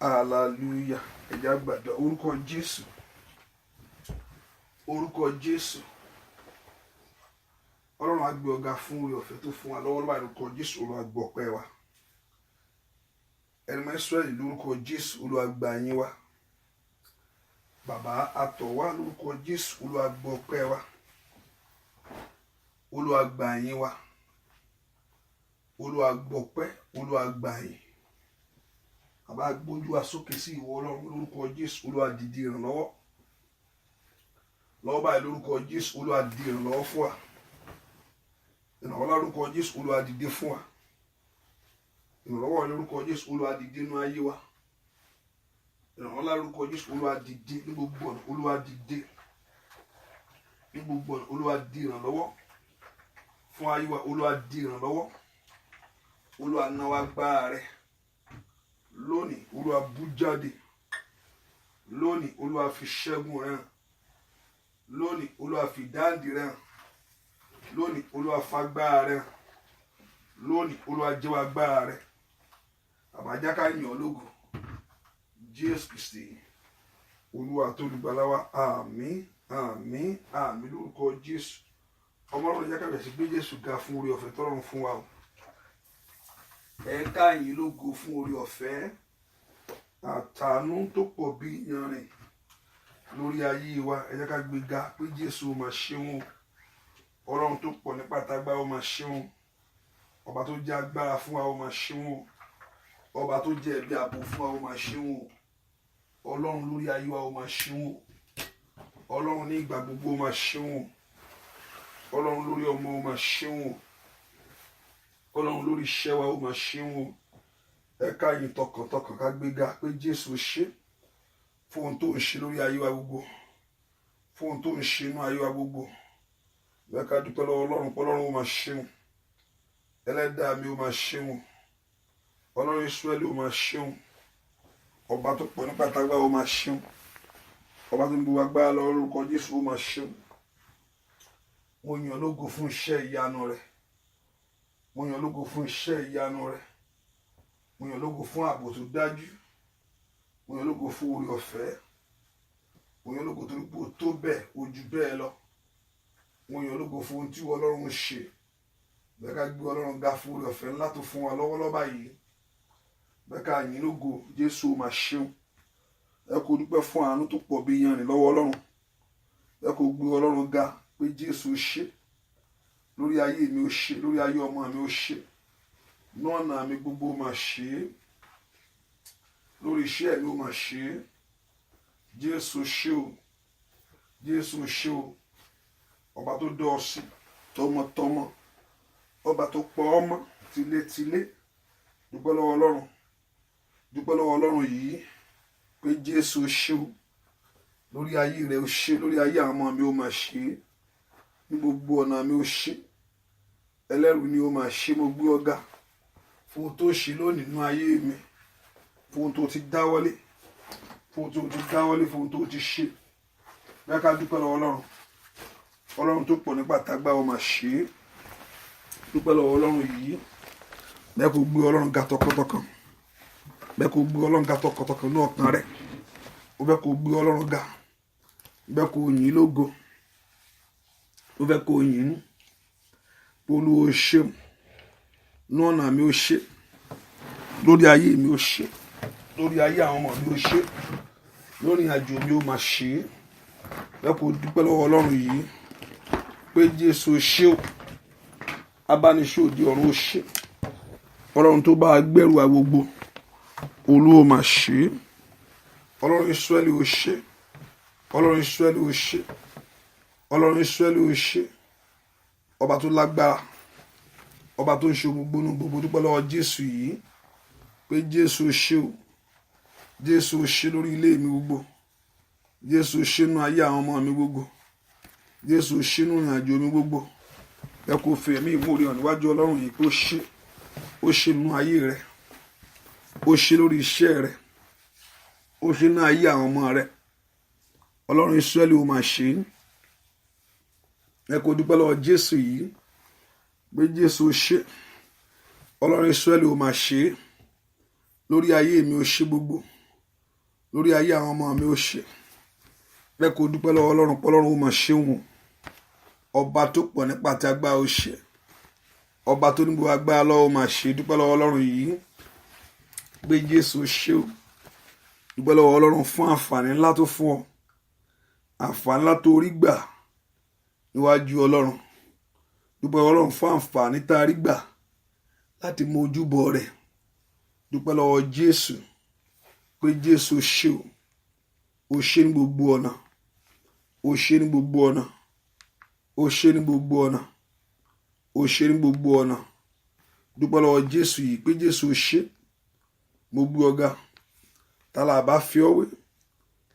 hallelujah. Ẹja gbàdúrà orúkọ Jésù, orúkọ Jésù. Ọlọ́run á gbé ọ̀gá fún oore ọ̀fẹ́ tó fún wa lọ́wọ́lọ́wọ́ lórúkọ Jésù. Olúwa gbọ́ ọpẹ́ wa. Ẹni mọ́ Ísírẹ́lì lórúkọ Jésù. Olúwa gba yín wa. Bàbá àtọ̀ wá lórúkọ Jésù. Olúwa gbọ́ ọpẹ́ wa. Olúwa gba yín wa. Olúwa gbọ́ ọpẹ́. Olúwa gba yín. Bàbá gbójú wa sókè sí ìwọ Ọlọ́run lórúkọ Jésù. Olúwa dìde ìrànlọ́wọ́. Lọ́wọ́ báyìí lórúkọ Jésù. Olúwa dìde ìrànlọ́wọ́ fún wa. Ìrànlọ́wọ́ lórúkọ Jésù. Olúwa dìde fún wa. Ìrànlọ́wọ́ lórúkọ Jésù. Olúwa dìde nínú ayé wa. Ìrànlọ́wọ́ lórúkọ Jésù. Olúwa dìde ní gbogbo ọ̀nà. Olúwa dìde ní gbogbo ọ̀nà. Olúwa di ìrànlọ́wọ́ fún ayé wa. Olúwa di ìrànlọ́wọ́. Olúwa ná wa agbára rẹ̀ lónìí. Olúwa bú jáde lónìí. Olúwa fi ṣẹ́gun rẹ̀ hàn lónìí. Olúwa fi dáǹdì rẹ̀ hàn lónìí. Olúwa fagbára rẹ̀ hàn lónìí. Olúwa jẹ́wọ́ agbára rẹ̀. àbájáká yàn ológo Jésù Kristi Olúwa tó olùgbàlà wa. Àmín àmín àmín lórúkọ Jésù. Ọmọ Ọlọ́run jẹ́ ká bẹ̀rẹ̀ sí gbé Jésù ga fún oore ọ̀fẹ́ tọ́lọ́run fún wa o. Ẹ ká yìn lógo fún oore ọ̀fẹ́ àtàánú tó pọ̀ bí yanrìn lórí ayé wa. Ẹ jẹ́ ká gbé ga pé Jésù ó máa ṣeun. Ọlọ́run tó pọ̀ nípa tágbá ó máa ṣeun. Ọba tó jẹ́ agbára fún wa ó máa ṣeun. Ọba tó jẹ́ ẹ̀bi ààbò fún wa ó máa ṣeun. Ọlọ́run lórí ayé wa ó máa ṣeun. Ọlọ́run ní ìgbà gbogbo ó máa ṣeun. Ọlọ́run lórí ọmọ ó máa ṣeun. Ọlọ́run lórí iṣẹ́ wa ó máa ṣeun. Ẹ ká yìn tọkàntọkàn ká gbéga pé Jésù ṣe fún ohun tó ń ṣe lórí ayé wa gbogbo, fún ohun tó ń ṣe inú ayé wa gbogbo. Ẹ ká dúpẹ́ lọ́wọ́ Ọlọ́run pé Ọlọ́run ó máa ṣeun. Ẹlẹ́dàá mi ó máa ṣeun. Ọlọ́run Ísírẹ́lì ó máa ṣeun. Ọba tó pọ̀ nípa tágbá ó máa ṣeun. Ọba tó ń bu agbára lọ lórúkọ Jésù ó máa ṣeun. Mo yàn lógo fún iṣẹ́ ìyanu rẹ̀. Mo yàn lógo fún iṣẹ́ ìyanu rẹ̀. Mo yàn lógo fún ààbò tó dájú. Mo yàn lógo fún oore ọ̀fẹ́. Mo yàn lógo torí pé ó tó bẹ́ẹ̀ ó jù bẹ́ẹ̀ lọ. Mo yàn lógo fún ohun tí Ọlọ́run ṣe. Bẹ́ẹ̀ ká gbé Ọlọ́run ga fún oore ọ̀fẹ́ ńlá tó fún wa lọ́wọ́lọ́wọ́ báyìí. Bẹ́ẹ̀ ká yìn lógo Jésù ó máa ṣeun. Ẹ kó dúpẹ́ fún àánú tó pọ̀ bí yanrìn lọ́wọ́ Ọlọ́run. Ẹ kó gbé Ọlọ́run ga pé Jésù ṣe lórí ayé mi ó ṣe, lórí ayé ọmọ mi ó ṣe, ní ọ̀nà mi gbogbo ó máa ṣe, lórí iṣẹ́ mi ó máa ṣe. Jésù ṣe o. Jésù ṣe o. Ọba tó dọ́ ọ sí tọmọtọmọ, ọba tó pọ̀ ọmọ tilétilé. Dúpẹ́ lọ́wọ́ Ọlọ́run. Dúpẹ́ lọ́wọ́ Ọlọ́run yìí pé Jésù ṣe o. Lórí ayé rẹ ó ṣe, lórí ayé àwọn ọmọ mi ó máa ṣe, ní gbogbo ọ̀nà mi ó ṣe. Ẹlẹ́rù ni ó máa ṣe. Mo gbé ọ̀gá fún ohun tó ṣe lónìí nínú ayé mi, fún ohun tó ti dáwọ́lé, fún ohun tó ti dáwọ́lé, fún ohun tó ti ṣe. Bẹ́ẹ̀ ká dúpẹ́ lọ́wọ́ Ọlọ́run. Ọlọ́run tó pọ̀ nípa tágbá ó máa ṣe. Dúpẹ́ lọ́wọ́ Ọlọ́run yìí. Bẹ́ẹ̀ kó gbé Ọlọ́run ga tọkàntọkàn. Bẹ́ẹ̀ kó gbé Ọlọ́run ga tọkàntọkàn ní ọkàn rẹ̀. Ó fẹ́ kó gbé Ọlọ́run ga. Bẹ́ẹ̀ kó yìn lógo. Ó fẹ́ kó yìn Olúwa ó ṣe ní ọ̀nà mi ó ṣe, lórí ayé mi ó ṣe, lórí ayé àwọn ọmọ mi ó ṣe, lórí àjò mi ó máa ṣe. Bẹ́ẹ̀ kó dúpẹ́ lọ́wọ́ Ọlọ́run yìí pé Jésù ṣe o. Abániṣòde ọ̀run ó ṣe. Ọlọ́run tó bá gbẹ́rù wa gbogbo Olúwa ó máa ṣe. Ọlọ́run Ísírẹ́lì ó ṣe. Ọlọ́run Ísírẹ́lì ó ṣe. Ọlọ́run Ísírẹ́lì ó ṣe. Ọba tó lágbára, ọba tó ń ṣe gbogbo nínú gbogbo. Dúpẹ́ lọ́wọ́ Jésù yìí pé Jésù ṣe o. Jésù ṣe lórí ilé mi gbogbo. Jésù ṣe nínú ayé àwọn ọmọ mi gbogbo. Jésù ṣe nínú ìrìn àjò mi gbogbo. Ẹ kò fẹ́ mi ìmúre hàn níwájú Ọlọ́run yìí pé ó ṣe. Ó ṣe nínú ayé rẹ. Ó ṣe lórí iṣẹ́ rẹ. Ó ṣe nínú ayé àwọn ọmọ rẹ. Ọlọ́run Ísírẹ́lì ó máa ṣe. Ẹ kò dúpẹ́ lọ́wọ́ Jésù yìí pé Jésù ṣe. Ọlọ́run Ísírẹ́lì ó máa ṣe lórí ayé mi ó ṣe gbogbo. lórí ayé àwọn ọmọ mi ó ṣe. Bẹ́ẹ̀ kó dúpẹ́ lọ́wọ́ Ọlọ́run pọ́lọ́run ó máa ṣeun. Ọba tó pọ̀ nípa tí agbára ó ṣe. Ọba tó ní gbogbo agbára lọ́wọ́ máa ṣe. Dúpẹ́ lọ́wọ́ Ọlọ́run yìí pé Jésù ṣe o. Dúpẹ́ lọ́wọ́ Ọlọ́run fún àǹfààní ńlá tó fún ọ. Àǹfààní ńlá tó rí gbà níwájú Ọlọ́run. Dúpẹ́ lọ́wọ́ Ọlọ́run fún àǹfààní tá a rí gbà láti mọ ojúbọ rẹ̀. Dúpẹ́ lọ́wọ́ Jésù pé Jésù ṣe o. Ó ṣe ní gbogbo ọ̀nà. Ó ṣe ní gbogbo ọ̀nà. Ó ṣe ní gbogbo ọ̀nà. Ó ṣe ní gbogbo ọ̀nà. Dúpẹ́ lọ́wọ́ Jésù yìí pé Jésù ṣe. Mo gbé ọ̀gá. Ta la bá fi ọ́ wé?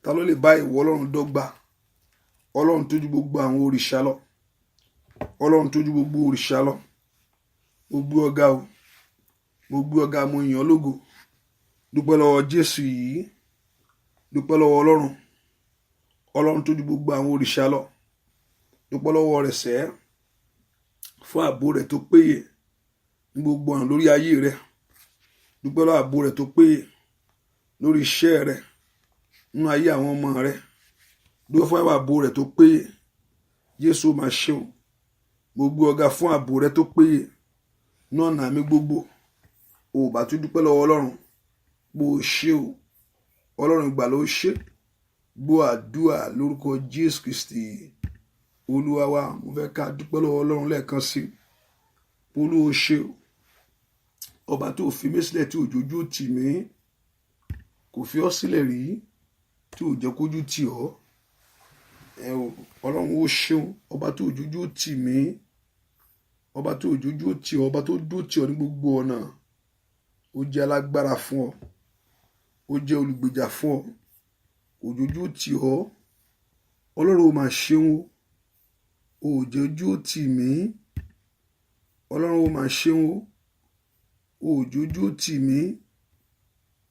Ta ló lè bá ìwọ Ọlọ́run dọ́gba? Ọlọ́run tó ju gbogbo àwọn òrìṣà lọ. Ọlọ́run tó ju gbogbo òrìṣà lọ. Mo gbé ọ̀gá o. Mo gbé ọ̀gá, mo yìn ọ́ lógo. Dúpẹ́ lọ́wọ́ Jésù yìí. Dúpẹ́ lọ́wọ́ Ọlọ́run. Ọlọ́run tó ju gbogbo àwọn òrìṣà lọ. Dúpẹ́ lọ́wọ́ rẹ̀ sẹ́ fún ààbò rẹ̀ tó péye ní gbogbo ọ̀nà lórí ayé rẹ̀. Dúpẹ́ lọ́wọ́ ààbò rẹ̀ tó péye lórí iṣẹ́ rẹ̀ nínú ayé àwọn ọmọ rẹ̀. Dúpẹ́ fún ààbò rẹ̀ tó péye. Jésù máa ṣe o. Mo gbé ọ̀gá fún ààbò rẹ̀ tó péye ní ọ̀nà mi gbogbo. Ò bá tún dúpẹ́ lọ́wọ́ Ọlọ́run bó o ṣe o. Ọlọ́run ìgbà ló ṣe. Gbọ́ àdúrà lórúkọ Jésù Kristi Olúwa wa. Mo fẹ́ ká dúpẹ́ lọ́wọ́ Ọlọ́run lẹ́ẹ̀kan sí. Olúwa ṣe o. Ọba tó fi mí sílẹ̀ tí òjòjú tì mí. Kò fi ọ́ sílẹ̀ rí tí ò jẹ́ kójú tì ọ́. Ọlọ́run ó ṣeun. Ọba tó òjòjú tì mí. Ọba tó òjòjú tì ọ́. Ọba tó dúró tì ọ́ ní gbogbo ọ̀nà. Ó jẹ́ alágbára fún ọ. Ó jẹ́ olùgbèjà fún ọ. Òjòjú tì ọ́. Ọlọ́run ó máa ṣeun o. Òjòjú tì mí. Ọlọ́run ó máa ṣeun o. Òjòjú tì mí.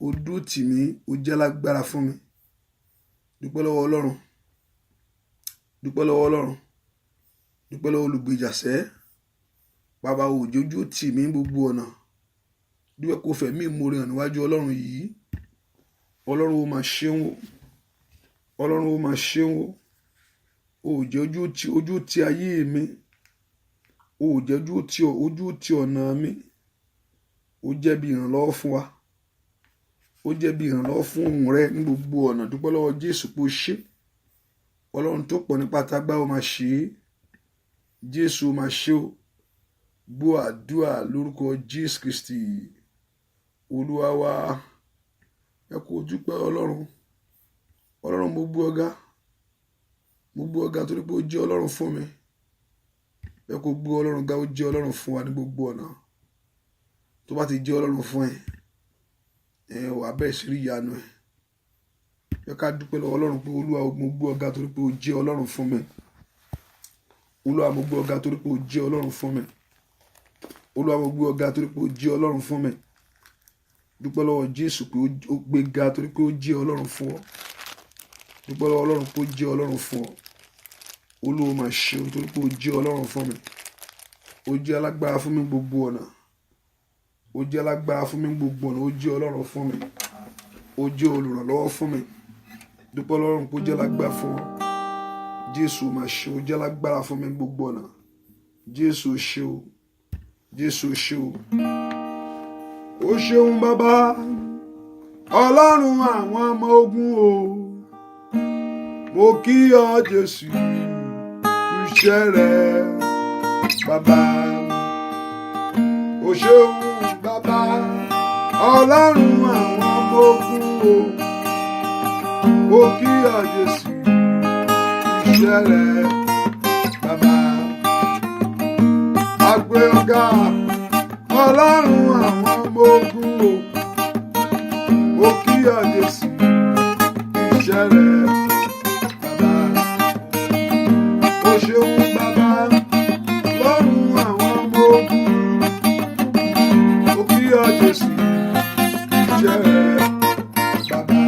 Ó dúró tì mí. Ó jẹ́ alágbára fún mi. Dúpẹ́ lọ́wọ́ Ọlọ́run. Dúpẹ́ lọ́wọ́ Ọlọ́run. Dúpẹ́ lọ́wọ́ olùgbèjà sẹ́. Bàbá òjòjú tì mí gbogbo ọ̀nà. Dúpẹ́ kó fẹ̀mí ìmoore hàn níwájú Ọlọ́run yìí. Ọlọ́run ó máa ṣeun o. Ọlọ́run ó máa ṣeun o. Ó jẹ́ ojú ti ayé mi. Ó jẹ́ ojú ti ọ̀nà mi. Ó jẹ́ bí ìrànlọ́wọ́ fún wa. Ó jẹ́ bí ìrànlọ́wọ́ fún ohùn rẹ ní gbogbo ọ̀nà. Dúpẹ́ lọ́wọ́ Jésù pé ó ṣe. Ọlọ́run tó pọ̀ nípa tágbára ó máa ṣe é. Jésù ó máa ṣe o. Gbọ́ àdúrà lórúkọ Jésù Kristi Olúwa wa. Ẹ kú dúpẹ́ Ọlọ́run. Ọlọ́run mo gbé ọ̀gá. Mo gbé ọ̀gá torí pé ó jẹ́ Ọlọ́run fún mi. Ẹ kú gbé Ọlọ́run ga, ó jẹ́ Ọlọ́run fún wa ní gbogbo ọ̀nà. Tó bá ti jẹ́ Ọlọ́run fún ẹ, wà bẹ́ẹ̀ sí rí ìyanu ẹ. Ẹ ká dúpẹ́ lọ́wọ́ Ọlọ́run pé Olúwa mo gbé ọ̀gá torí pé ó jẹ́ Ọlọ́run fún mi. Olúwa mo gbé ọ̀gá torí pé ó jẹ́ Ọlọ́run fún mi. Olúwa mo gbé ọ̀gá torí pé ó jẹ́ Ọlọ́run fún mi. Dúpẹ́ lọ́wọ́ Jésù pé ó gbé ga torí pé ó jẹ́ Ọlọ́run fún ọ. Dúpẹ́ lọ́wọ́ Ọlọ́run pé ó jẹ́ Ọlọ́run fún ọ. Olúwa máa ṣe o torí pé ó jẹ́ Ọlọ́run fún mi. Ó jẹ́ alágbára fún mi gbogbo ọ̀nà. Ó jẹ́ alágbára fún mi gbogbo ọ̀nà. Ó jẹ́ Ọlọ́run fún mi. Ó jẹ́ olùrànlọ́wọ́ fún mi. Dúpẹ́ lọ́run pé ó jẹ́ alágbára fún ọ. Jésù máa ṣe o. Ó jẹ́ alágbára fún mi gbogbo ọ̀nà. Jésù ṣe o. Jésù ṣe o. Ó ṣeun bàbá Ọlọ́run àwọn ọmọ ogun o. Mo kí ọ Jésù iṣẹ́ rẹ bàbá. Ó ṣeun bàbá Ọlọ́run àwọn ọmọ ogun o. Mo kí ọ Jésù iṣẹ́ rẹ bàbá. A gbé ọ̀gá Ọlọ́run àwọn ọmọ ogun o. Mo kí ọ Jésù iṣẹ́ rẹ bàbá. Ó ṣeun bàbá Ọlọ́run àwọn ọmọ ogun. Mo kí ọ Jésù iṣẹ́ rẹ bàbá.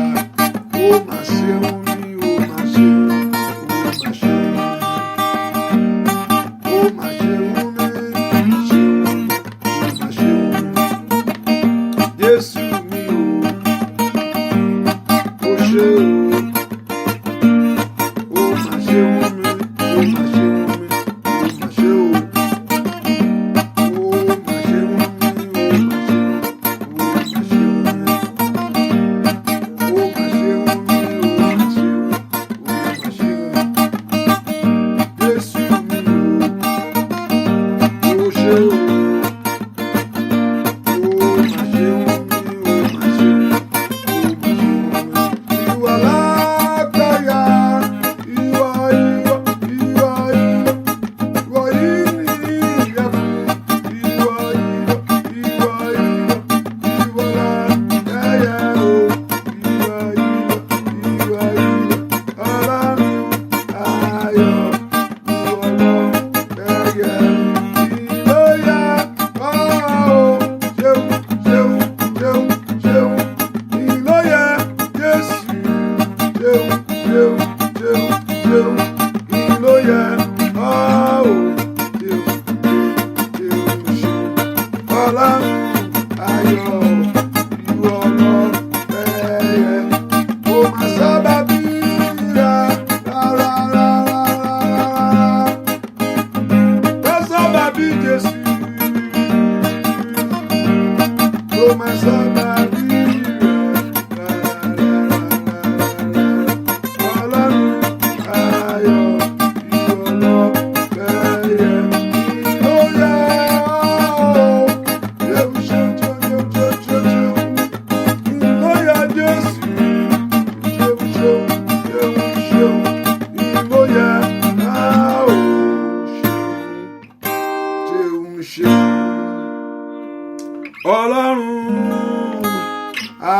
Ó máa ṣeun ní ó máa ṣeun. Ó máa ṣeun.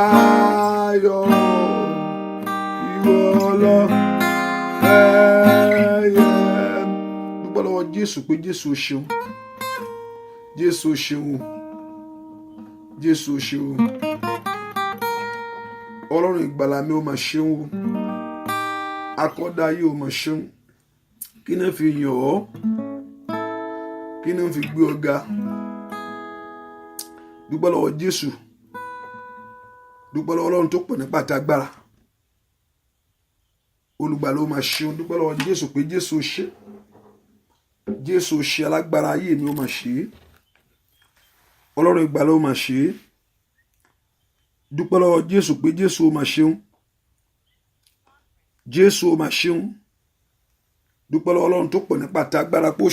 ayọ̀ ìwọ lọ ẹyẹ. Dúpẹ́ lọ́wọ́ Jésù pé Jésù o ṣeun, Jésù o ṣeun, Jésù o ṣeun. Ọlọ́run ìgbàlà mi ó mà ṣeun o, akọ́dá ayé ó mà ṣeun. Kí náà fi yàn ọ́, kí náà fi gbé ọ ga. Dúpẹ́ lọ́wọ́ Jésù, dúpẹ́ lọ́wọ́ Ọlọ́run tó pọ̀ nípa àtàgbára. Olùgbàlà ó mà ṣeun. Dúpẹ́ lọ́wọ́ Jésù pé Jésù o ṣe, Jésù o ṣe, alágbára ayé mi ó mà ṣe, Ọlọ́run ìgbàlà ó mà ṣe. Dúpẹ́ lọ́wọ́ Jésù pé Jésù ó mà ṣeun, Jésù ó mà ṣeun. Dúpẹ́ lọ́wọ́ Ọlọ́run tó pọ̀ nípa àtàgbára pé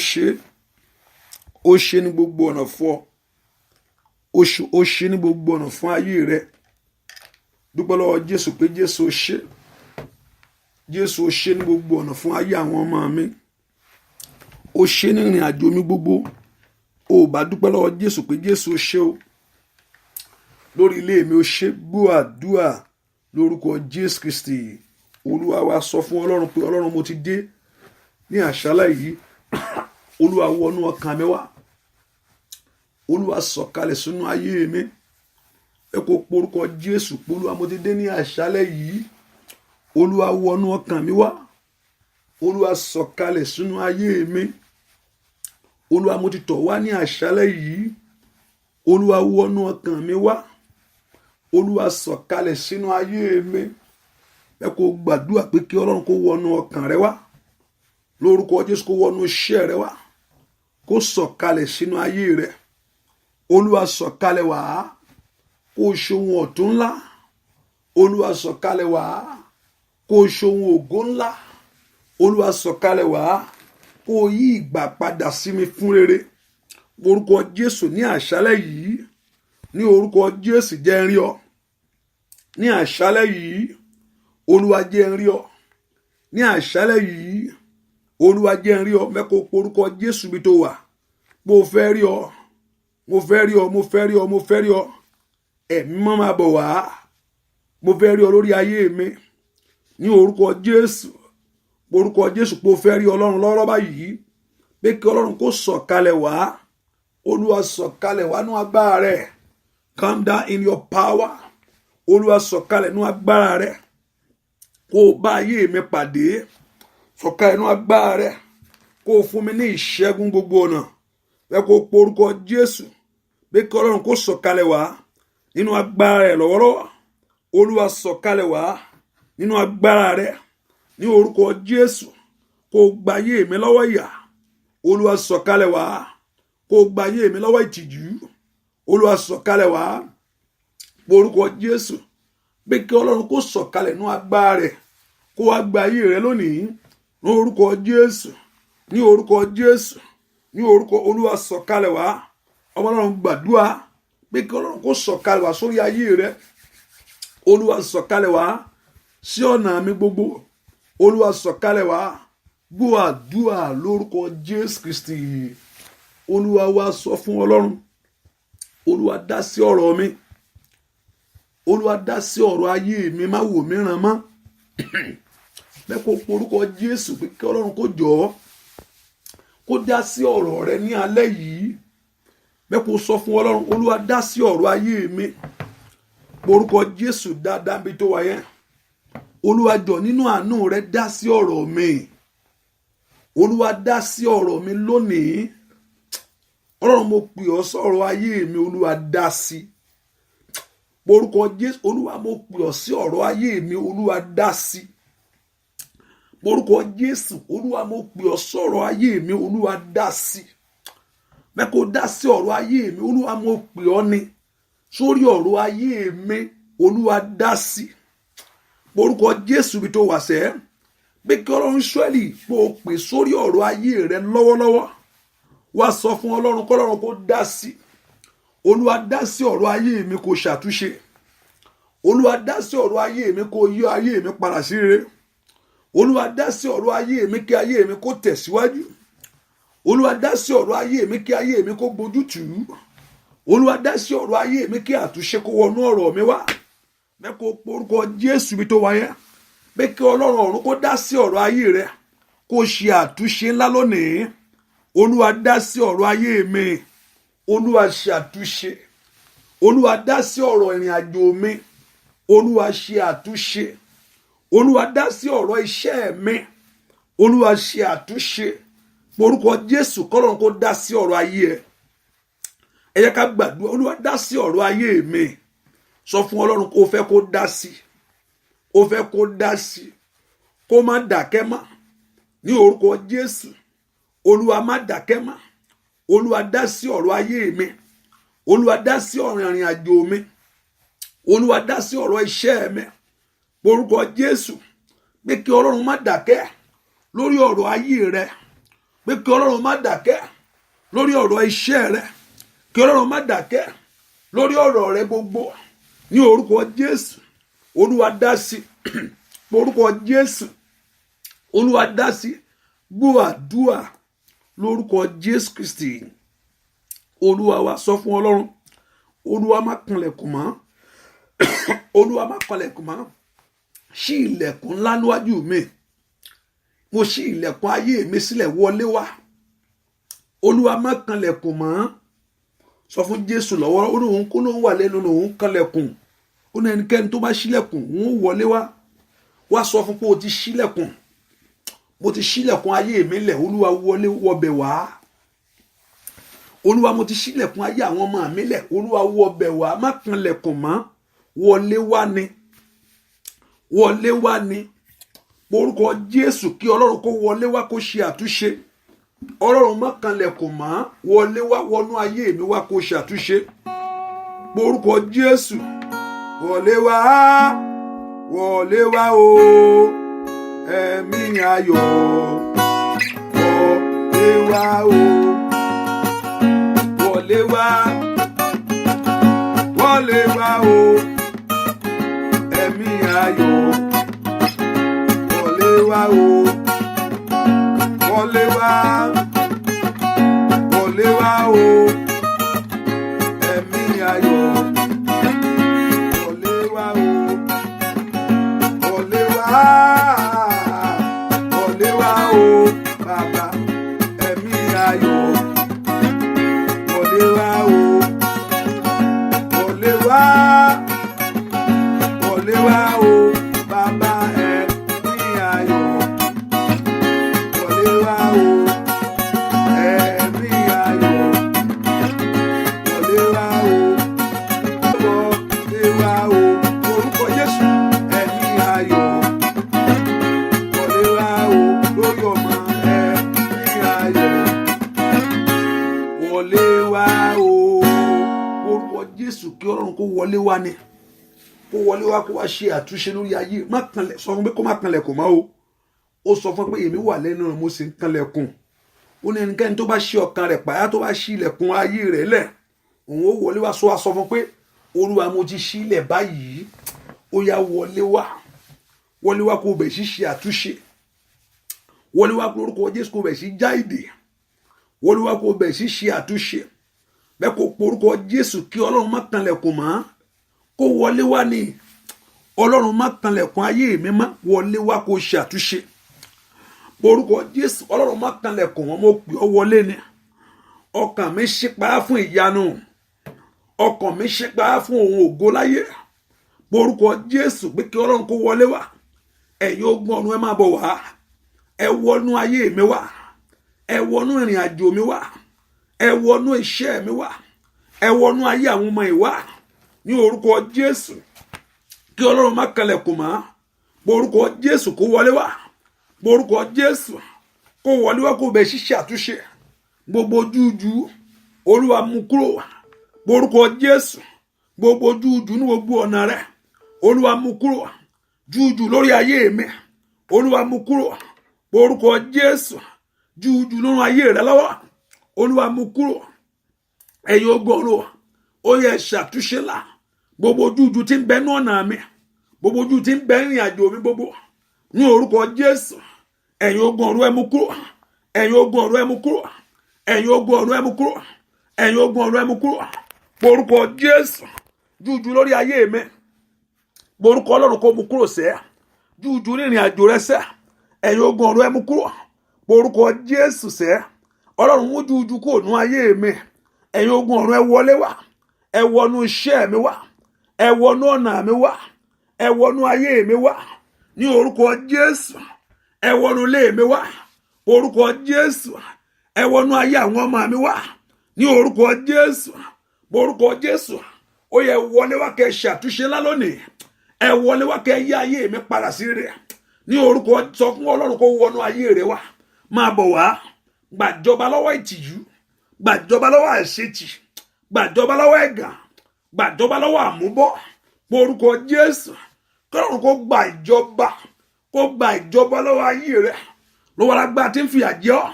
ó ṣe ní gbogbo ọ̀nà fún ọ, ó ṣe ní gbogbo ọ̀nà fún ayé rẹ. Dúpẹ́ lọ́wọ́ Jésù pé Jésù ó ṣe, Jésù ó ṣe ní gbogbo ọ̀nà fún ayé àwọn ọmọ mi, ó ṣe ní ìrìn àjò mi gbogbo. Ó bá dúpẹ́ lọ́wọ́ Jésù pé Jésù ó ṣe o lórí ilé mi, ó ṣe. Gbọ́ àdúrà lórúkọ Jésù Kristi. Olúwa wa sọ fún Ọlọ́run pé Ọlọ́run mo ti dé ní àṣálẹ́ yìí. Olúwa wọnú ọkàn mi wá, Olúwa sọ̀kalẹ̀ sínú ayé mi. Ẹ kò porúkọ Jésù pé Olúwa mo ti dé ní àṣálẹ́ yìí. Olúwa wọnú ọkàn mi wá, Olúwa sọ̀kalẹ̀ sínú ayé mi. Olúwa mo ti tọ̀ wá ní àṣálẹ́ yìí. Olúwa wọnú ọkàn mi wá, Olúwa sọ̀kalẹ̀ sínú ayé mi. Ẹ kò gbàdúrà pé kí Ọlọ́run kó wọnú ọkàn rẹ wá lórúkọ Jésù, kó wọnú iṣẹ́ rẹ wá, kó sọ̀kalẹ̀ sínú ayé rẹ. Olúwa sọ̀kalẹ̀ wá, kó ṣe ohun ọ̀tun ńlá. Olúwa sọ̀kalẹ̀ wá, kó ṣe ohun ògo ńlá. Olúwa sọ̀kalẹ̀ wá, kó yí ìgbà padà sí mi fún rere. Orúkọ Jésù ní àṣálẹ́ yìí, ní orúkọ Jésù jẹ́ n rí ọ. Ní àṣálẹ́ yìí, Olúwa jẹ́ n rí ọ. Ní àṣálẹ́ yìí, Olúwa jẹ́ n rí ọ. Mẹ́kọ̀ọ́ orúkọ Jésù bí tó wà, mo fẹ́ rí ọ, mo fẹ́ rí ọ, mo fẹ́ rí ọ, mo fẹ́ rí ọ. Ẹ̀mí mọ́ máa bọ̀ wá, mo fẹ́ rí ọ lórí ayé mi. Ní orúkọ Jésù, orúkọ Jésù pé o fẹ́ rí Ọlọ́run lọ́wọ́ báyìí, pé kí Ọlọ́run kó sọ̀kalẹ̀ wá. Olúwa sọ̀kalẹ̀ wá nú agbára rẹ̀. Come down in your power. Olúwa sọ̀kalẹ̀ nú agbára rẹ̀, kó o bá ayé mi pàdé. Sọ̀kalẹ̀ nú agbára rẹ̀, kó o fún mi ní ìṣẹ́gun gbogbo ọ̀nà. Ẹ kó porúkọ Jésù pé kí Ọlọ́run kó sọ̀kalẹ̀ wá nínú agbára rẹ̀ lọ́wọ́lọ́wọ́. Olúwa sọ̀kalẹ̀ wá nínú agbára rẹ̀ ní orúkọ Jésù, kó o gba ayé mi lọ́wọ́ ìyà. Olúwa sọ̀kalẹ̀ wá, kó o gba ayé mi lọ́wọ́ ìtìjú. Olúwa sọ̀kalẹ̀ wá orúkọ Jésù pé kí Ọlọ́run kó sọ̀kalẹ̀ nínú agbára rẹ̀, kó wá gba ayé rẹ̀ lónìí ní orúkọ Jésù, ní orúkọ Jésù, ní orúkọ. Olúwa sọ̀kalẹ̀ wá. Ọmọ Ọlọ́run gbàdúrà pé kí Ọlọ́run kó sọ̀kalẹ̀ wá sórí ayé rẹ̀. Olúwa sọ̀kalẹ̀ wá sí ọ̀nà mi gbogbo. Olúwa sọ̀kalẹ̀ wá. Gbọ́ àdúrà lórúkọ Jésù Kristi. Olúwa wá sọ fún Ọlọ́run, Olúwa dá sí ọ̀rọ̀ mi, Olúwa dá sí ọ̀rọ̀ ayé mi, má wò mí ràn mọ́. Bẹ́ẹ̀ kó porúkọ Jésù pé kí Ọlọ́run kó jọ̀ọ́ kó dá sí ọ̀rọ̀ rẹ ní alẹ́ yìí. Bẹ́ẹ̀ kó sọ fún Ọlọ́run, Olúwa dá sí ọ̀rọ̀ ayé mi. Porúkọ Jésù dáadáa bí tó wà yẹn. Olúwa jọ̀ọ́ nínú àánú rẹ dá sí ọ̀rọ̀ mi. Olúwa dá sí ọ̀rọ̀ mi lónìí. Ọlọ́run mo pè ọ́ sọ̀rọ̀ ayé mi, Olúwa dá sí. Porúkọ Jésù, Olúwa mo pè ọ́ sí ọ̀rọ̀ ayé mi, Olúwa dá sí. Porúkọ Jésù, Olúwa mo pè ọ́ sọ̀rọ̀ ayé mi, Olúwa dá sí. Mẹ́kò dá sí ọ̀rọ̀ ayé mi, Olúwa mo pè ọ́ ni sórí ọ̀rọ̀ ayé mi, Olúwa dá sí. Porúkọ Jésù bí tó wà sẹ́, pé kí Ọlọ́run Ísírẹ́lì pé o pè sórí ọ̀rọ̀ ayé rẹ lọ́wọ́lọ́wọ́. Wá sọ fún Ọlọ́run kó Ọlọ́run kó dá sí. Olúwa dá sí ọ̀rọ̀ ayé mi, kó ṣàtúnṣe. Olúwa dá sí ọ̀rọ̀ ayé mi, kó yí ayé mi padà sí rere. Olúwa dá sí ọ̀rọ̀ ayé mi, kí ayé mi kó tẹ̀síwájú. Olúwa dá sí ọ̀rọ̀ ayé mi, kí ayé mi kó gbójútùú. Olúwa dá sí ọ̀rọ̀ ayé mi, kí àtúnṣe kó wọnú ọ̀rọ̀ mi wá. bẹ́ẹ̀ kó porúkọ Jésù bí tó wáyé bẹ́ẹ̀ kí Ọlọ́run ọ̀run kó dá sí ọ̀rọ̀ ayé rẹ kó ṣe àtúnṣe ńlá lónìí. Olúwa dá sí ọ̀rọ̀ ayé mi, Olúwa ṣe àtúnṣe, Olúwa dá sí ọ̀rọ̀ ìrìn àjò mi, Olúwa ṣe àtúnṣe, Olúwa dá sí ọ̀rọ̀ iṣẹ́ mi, Olúwa ṣe àtúnṣe. Porúkọ Jésù kọ́lọ́run kó dá sí ọ̀rọ̀ ayé ẹ. Ẹ jẹ́ ká gbàdúrà. Olúwa dá sí ọ̀rọ̀ ayé mi. Sọ fún Ọlọ́run kó fẹ́ kó dá sí, ó fẹ́ kó dá sí, kó má dákẹ́ mọ́ ní orúkọ Jésù. Olúwa má dákẹ́ mọ́, Olúwa dá sí ọ̀rọ̀ ayé mi, Olúwa dá sí ọ̀rọ̀ ìrìn àjò mi, Olúwa dá sí ọ̀rọ̀ iṣẹ́ mi. Porúkọ Jésù pé kí Ọlọ́run má dákẹ́ lórí ọ̀rọ̀ ayé rẹ, pé kí Ọlọ́run má dákẹ́ lórí ọ̀rọ̀ iṣẹ́ rẹ, kí Ọlọ́run má dákẹ́ lórí ọ̀rọ̀ rẹ gbogbo ní orúkọ Jésù. Olúwa dá sí orúkọ Jésù, Olúwa dá sí. Gbọ́ àdúrà lórúkọ Jésù Kristi Olúwa wa. Sọ fún Ọlọ́run, Olúwa má kanlẹ̀kùn mọ́, Olúwa má kanlẹ̀kùn mọ́. Ṣí ilẹ̀kùn ńlá níwájú mi, mo ṣí ilẹ̀kùn ayé mi sílẹ̀, wọlé wá. Olúwa má kanlẹ̀kùn mọ́. Sọ fún Jésù lọ́wọ́, ó ní òun kó ló ń wà lẹ́nu òun kanlẹ̀kùn. Ó ní ẹnikẹ́ni tó bá ṣílẹ̀kùn òun wọlé wá. Wá sọ fún pé o ti ṣílẹ̀kùn, mo ti ṣílẹ̀kùn ayé mi lẹ̀, Olúwa wọlé wọbẹ̀ wá. Olúwa mo ti ṣílẹ̀kùn ayé àwọn ọmọ mi lẹ̀, Olúwa wọbẹ̀ wá. Má kanlẹ̀kùn mọ́, wọlé wá ni, wọlé wá ni. Orúkọ Jésù kí Ọlọ́run kó wọlé wá kó ṣe àtúnṣe. Ọlọ́run má kanlẹ̀kùn mọ́, wọlé wá wọnú ayé mi wá kó ṣe àtúnṣe. Orúkọ Jésù wọlé wá, wọlé wá o ẹ̀mí ayọ̀, wọlé wá o, wọlé wá, wọlé wá o ẹ̀mí ayọ̀, wọlé wá o, wọlé wá, wọlé wá o ẹ̀mí ayọ̀, wọlé wá o, wọlé wá, wọlé wá o bàbá ẹ̀mí ayọ̀, wọlé wá o, wọlé wá, wọlé wá o bàbá ẹ̀mí ayọ̀, wọlé wá o ẹ̀mí ayọ̀, wọlé wá o, wọlé wá o orúkọ Jésù ẹ̀mí ayọ̀, wọlé wá o lórí ọmọ ẹ̀mí ayọ̀, wọlé wá o orúkọ Jésù. Kí Ọlọ́run kó wọlé wá ni, kó wọlé wá kó wá ṣe àtúnṣe lórí ayé. Má kanlẹ̀, sọ fún pé kó má kanlẹ̀kùn mọ́ o. Ó sọ fún pé èmi wà lẹ́nu rẹ̀ mo sì ń kanlẹ̀kùn. Ó ní ẹnikẹ́ni tó bá ṣí ọkàn rẹ̀ pàyà, tó bá ṣí ilẹ̀kùn ayé rẹ̀ lẹ̀, òun ó wọlé wá. Sọ fún pé Olúwa mo ti ṣí ilẹ̀ báyìí, ó yá wọlé wá, wọlé wá kó bẹ̀ sí ṣe àtúnṣe, wọlé wá kó lórúkọ Jésù kó bẹ̀ sí já ìdè, wọlé wá kó bẹ̀ sí ṣe àtúnṣe. Bẹ́ẹ̀ kó porúkọ Jésù kí Ọlọ́run má kanlẹ̀kùn mọ́, kó wọlé wá ni. Ọlọ́run má kanlẹ̀kùn ayé mi mọ́, wọlé wá kó ṣe àtúnṣe. Porúkọ Jésù, Ọlọ́run má kanlẹ̀kùn wọn, mo pè ọ́ wọlé ni. Ọkàn mi ṣípayá fún ìyanu, ọkàn mi ṣípayá fún ohun ògo láyé. Porúkọ Jésù pé kí Ọlọ́run kó wọlé wá. Ẹ̀yin ogun ọ̀run ẹ máa bọ̀ wá, ẹ wọnú ayé mi wá, ẹ wọnú ìrìn àjò mi wá, ẹ wọnú iṣẹ́ mi wá, ẹ wọnú ayé àwọn ọmọ ìwá ní orúkọ Jésù. Kí Ọlọ́run má kanlẹ̀kùn mọ́, porúkọ Jésù kó wọlé wá, porúkọ Jésù kó wọlé wá kó bẹ̀ ṣíṣe àtúnṣe. Gbogbo jújú Olúwa mú kúrò, porúkọ Jésù. Gbogbo jújú ní gbogbo ọ̀nà rẹ̀ Olúwa mú kúrò. Jújú lórí ayé mi Olúwa mú kúrò, porúkọ Jésù. Jújú lórí ayé rẹ̀ lọ́wọ́ Olúwa mú kúrò. Ẹ̀yin ogun ọ̀run ó yẹ ṣàtúnṣe là. Gbogbo jújú tí ń bẹ ní ọ̀nà mi, gbogbo jújú tí ń bẹ ní ìrìn àjò mi gbogbo ní orúkọ Jésù. Ẹ̀yin ogun ọ̀run ẹ mú kúrò, ẹ̀yin ogun ọ̀run ẹ mú kúrò, ẹ̀yin ogun ọ̀run ẹ mú kúrò, ẹ̀yin ogun ọ̀run ẹ mú kúrò, porúkọ Jésù. Jújú lórí ayé mi, borúkọ Ọlọ́run kó mú kúrò sẹ́ jújú rìnrìn àjò rẹ sẹ́ ẹ̀yin ogun ọ̀run ẹ mú kúrò borúkọ Jésù sẹ́ Ọlọ́run mú jújú kúrò nú ayé mi ẹ̀yin ogun ọ̀run ẹ wọlé wá ẹ wọnú iṣẹ́ mi wá ẹ wọnú ọ̀nà mi wá ẹ wọnú ayé mi wá ní orúkọ Jésù ẹ wọnú ilé mi wá orúkọ Jésù ẹ wọnú ayé àwọn ọmọ mi wá ní orúkọ Jésù orúkọ Jésù ó yẹ wọlé wá kẹ́ ṣàtúnṣe ńlá lónìí ẹ wọlé wá kẹ́ yí ayé mi padà sí rere ní orúkọ sọ fún Ọlọ́run kó wọnú ayé rẹ wá máa bọ̀ wá gbàjọba lọ́wọ́ ìtìjú gbàjọba lọ́wọ́ àṣetì gbàjọba lọ́wọ́ ẹ̀gàn gbàjọba lọ́wọ́ àmúbọ́ orúkọ Jésù kọ́lọ́run kó gba ìjọba lọ́wọ́ ayé rẹ lọ́wọ́ alágbára tí ń fìyà jẹ ọ́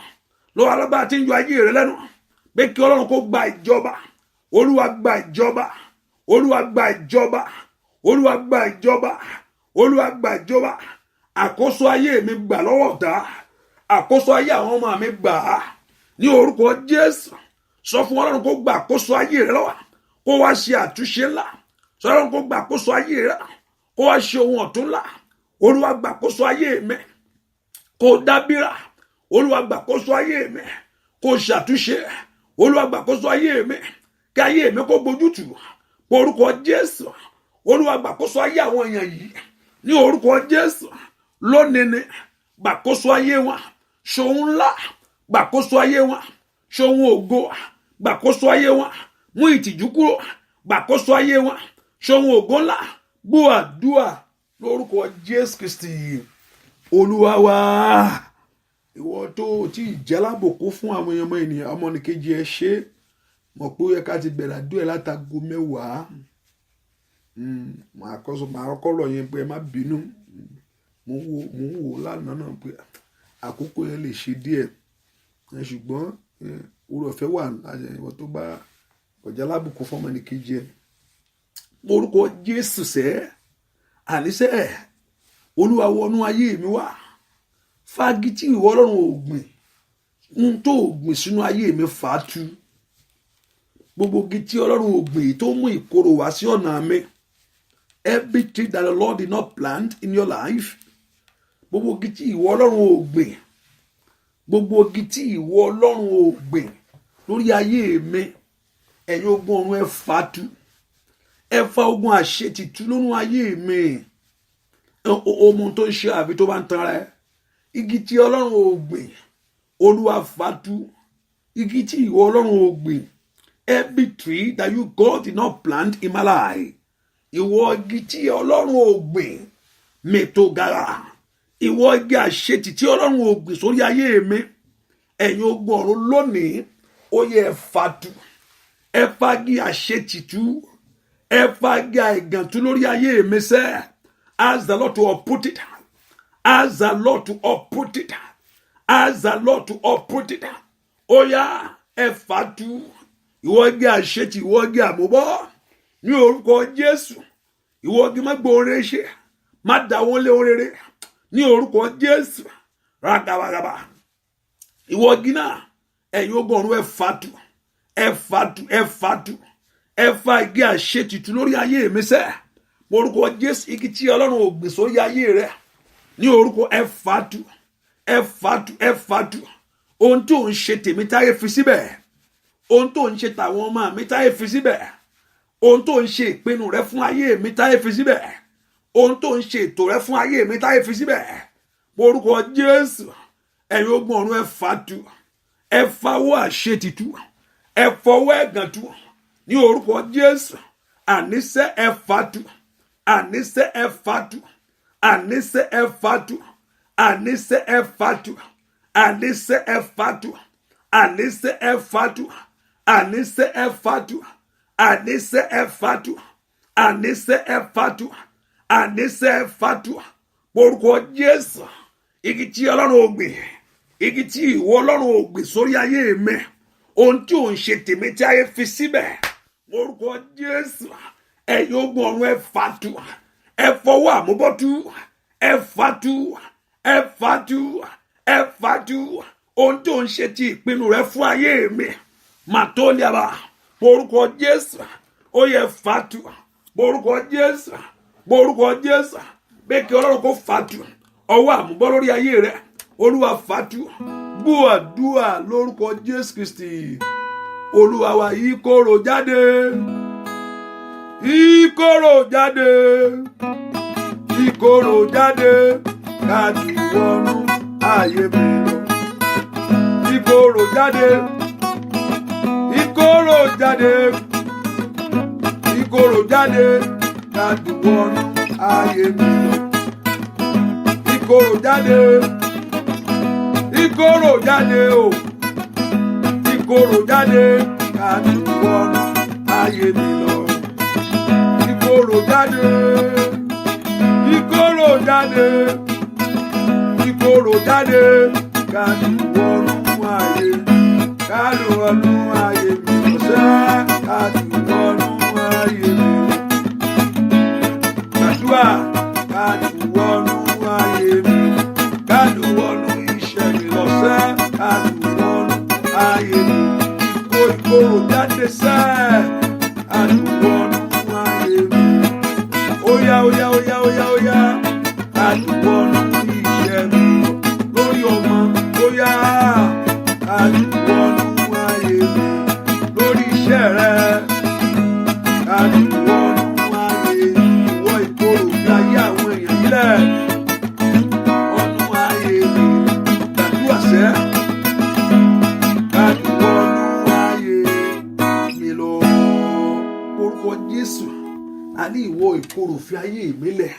lọ́wọ́ alágbára tí ń yọ ayé rẹ lẹ́nu pé kí Ọlọ́run kó gba ìjọba Olúwa gba ìjọba Olúwa gba ìjọba Olúwa gba ìjọba Olúwa gba ìjọba àkóso ayé mi gbà lọ́wọ́ ọ̀tá àkóso ayé àwọn ọmọ mi gbà á ní orúkọ Jésù sọ fún Ọlọ́run kó gba àkóso ayé rẹ lọ́wọ́ kó wá ṣe àtúnṣe ńlá sọ Ọlọ́run kó gba àkóso ayé rẹ kó wá ṣe ohun ọ̀tún ńlá Olúwa gba àkóso ayé mi kó dábìrà Olúwa gba àkóso ayé mi kó ṣàtúnṣe Olúwa gba àkóso ayé mi kí ayé mi kó gbójútù orúkọ Jésù Olúwa gba àkóso ayé àwọn èèyàn yìí ní orúkọ Jésù lónìí ni gbàkóso ayé wọn ṣohun ńlá gbàkóso ayé wọn ṣohun ògo gbàkóso ayé wọn mú ìtìjú kúrò gbàkóso ayé wọn ṣohun ògo ńlá gbọ́ àdúà lórúkọ Jésù Kristi Olúwa wa ìwọ tó ti ìjálábòkó fún àwọn èèyàn ọmọnìkejì ẹ ṣe mọ̀ pé ó yẹ ká ti bẹ̀rẹ̀ àdúrà látago 10 màá kọ́kọ́ rọ̀ yẹn pé ẹ má bínú mo ń wò lánàá náà pé àkókò yẹn lè ṣe díẹ̀ ṣùgbọ́n oore ọ̀fẹ́ wà ìwọ tó bá ọ̀já lábùkù fún ọmọnìkejì ẹ orúkọ Jésù sẹ́ àníṣe Olúwa wọnú ayé mi wá fagitì ìwọ Ọlọ́run ògbìn ń tó ògbìn sínú ayé mi fàátú gbogbo gitì Ọlọ́run ògbìn tó mú ìkorò wá sí ọ̀nà mi every tree that the Lord did not plant in your life gbogbo gitì ìwọ Ọlọ́run ògbìn gbogbo gitì ìwọ Ọlọ́run ògbìn lórí ayé mi ẹ̀yin ogun ọ̀run ẹ fàátú ẹ fa ogun àṣetìtú lónú ayé mi ohun tó ń ṣe àbí tó bá ń tanra ẹ igi tí Ọlọ́run ògbìn Olúwa fàátú igi tí ìwọ Ọlọ́run ògbìn every tree that you God did not plant in my life ìwọ igi tí Ọlọ́run ògbìn mètògàrà ìwọ igi àṣetì tí Ọlọ́run ògbìn sórí ayé mi ẹ̀yin ogun ọ̀run lónìí ó yẹ ẹ fàátú ẹ fagi àṣetìtú ẹ fagi àìgàntú lórí ayé mi sẹ́ ask the Lord to uproot it ask the Lord to uproot it ask the Lord to uproot it ó yá ẹ fàátú ìwọ igi àṣetì ìwọ igi àmúbọ́ ní orúkọ Jésù ìwọ igi má gbóore ṣe má dáwọ́ lé orere ní orúkọ Jésù rágàbàgàbà ìwọ igi náà ẹ̀yin ogun ọ̀run ẹ fàátú ẹ fàátú ẹ fàátú ẹ fa igi àṣetìtú lórí ayé mi sẹ́ orúkọ Jésù igi tí Ọlọ́run ò gbìn sórí ayé rẹ ní orúkọ ẹ fàátú ẹ fàátú ẹ fàátú ohun tó ń ṣe tèmi táyé fi síbẹ̀ ohun tó ń ṣe tàwọn ọmọ mi táyé fi síbẹ̀ ohun tó ń ṣe ìpinnu rẹ fún ayé mi táyé fi síbẹ̀ ohun tó ń ṣe ètò rẹ fún ayé mi táyé fi síbẹ̀ orúkọ Jésù ẹ̀yin ogun ọ̀run ẹ fàátú ẹ fawọ́ àṣetìtú ẹ fọwọ́ ẹ̀gàntú ní orúkọ Jésù àníṣe ẹ fàátú àníṣe ẹ fàátú àníṣe ẹ fàátú àníṣe ẹ fàátú àníṣe ẹ fàátú àníṣe ẹ fàátú àníṣe ẹ fàátú àníṣe ẹ fàátú àníṣe ẹ fàátú àníṣe ẹ fàátú orúkọ Jésù igi tí Ọlọ́run ò gbìn igi tí ìwọ Ọlọ́run ò gbìn sórí ayé mi ohun tí ò ń ṣe tèmi tí ayé fi síbẹ̀ orúkọ Jésù ẹ̀yin ogun ọ̀run ẹ fàátú ẹ fọwọ́ àmúbọ́tú ẹ fàátú ẹ fàátú ẹ fàátú ohun tó ń ṣe ti ìpinnu rẹ fún ayé mi màtóliaba orúkọ Jésù ó yẹ fàátú orúkọ Jésù Orúkọ Jésù pé kí Ọlọ́run kó fàtú ọwọ́ àmúbọ́ lórí ayé rẹ. Olúwa fàtú. Gbọ́ àdúrà lórúkọ Jésù Kristi. Olúwa wa ìkorò jáde. Ìkorò jáde. Ìkorò jáde. Káàdì wọnú ayé mi lọ. Ìkorò jáde. Ìkorò jáde. Ìkorò jáde. Káàdì wọnú ayé mi lọ. Ìkorò jáde. Ìkorò jáde o. Ìkorò jáde. Káàdì wọnú ayé mi lọ. Ìkorò jáde. Ìkorò jáde. Ìkorò jáde. Káàdì wọnú ayé mi. Káàdì wọnú ayé mi. Ọ̀sẹ̀ káàdì wọnú ayé mi. Gbàdúrà káàdì wọnú ayé mi. Káàdì wọnú iṣẹ́ mi lọ́sẹ̀. Káàdì wọnú ayé mi. Ìkorò jáde sẹ́. Káàdì wọnú ayé mi. Óyá óyá óyá óyá óyá. Káàdì wọnú iṣẹ́ mi. Lórí ọmọ óyá. Káàdì wọnú ayé mi. Lórí iṣẹ́ rẹ. Káàdì wọnú ayé mi. Ìwọ ìkorò fi ayé àwọn èèyàn yìí lẹ̀. Wọnú ayé mi. Gbàdúrà sẹ́. Káàdì wọnú ayé mi lọ. Orúkọ Jésù. A ní ìwọ ìkorò fi ayé mi lẹ̀.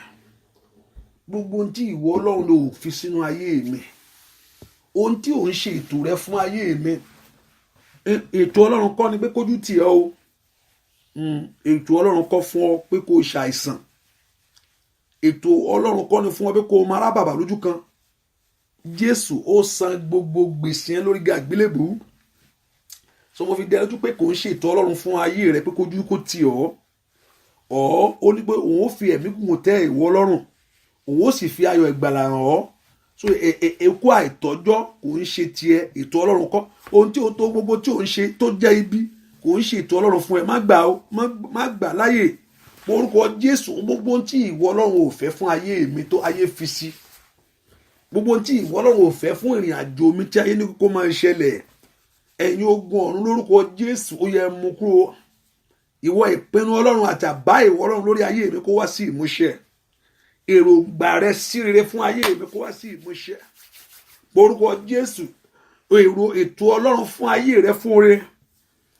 Gbogbo ohun tí ìwọ Ọlọ́run ló fi sínú ayé mi. Ohun tí ò ń ṣe ètò rẹ fún ayé mi. Ètò Ọlọ́run kọ́ ni pé kójú tì ọ́ o. Ètò Ọlọ́run kọ́ fún ọ pé kó ṣàìsàn. Ètò Ọlọ́run kọ́ ni fún ọ pé kó máa rábàbà lójú kan. Jésù ó san gbogbo gbèsè yẹn lórí àgbélébùú. So mo fi dẹ lójú pé kò ń ṣe ètò Ọlọ́run fún ayé rẹ pé kójú kó tì ọ́. Ó ní pé òun ó fi ẹ̀mí gùn tẹ́ ìwọ lọ́rùn. Òun ó sì fi ayọ̀ ìgbàlà hàn ọ́. So èkó àìtọ́jọ́ kò ń ṣe tiẹ̀, ètò Ọlọ́run kọ́. Ohun tí ó tó gbogbo tí ò ń ṣe tó jẹ́ ibi kò ń ṣe ètò Ọlọ́run fún ẹ. Má gbà ó, má gbà láyè. Orúkọ Jésù, gbogbo ohun tí ìwọ Ọlọ́run ò fẹ́ fún ayé mi tó ayé fi sí. Gbogbo ohun tí ìwọ Ọlọ́run ò fẹ́ fún ìrìn àjò mi tí ayé ní kó máa ṣẹlẹ̀. Ẹ̀yin ogun ọ̀run lórúkọ Jésù ó yẹ mú kúrò. Ìwọ ìpinnu Ọlọ́run àti àbá ìwọ Ọlọ́run lórí ayé mi kó wá sí ìmúṣẹ. Èròǹgbà rẹ sí rere fún ayé mi kó wá sí ìmúṣẹ. Orúkọ Jésù, ètò Ọlọ́run fún ayé rẹ fún rere.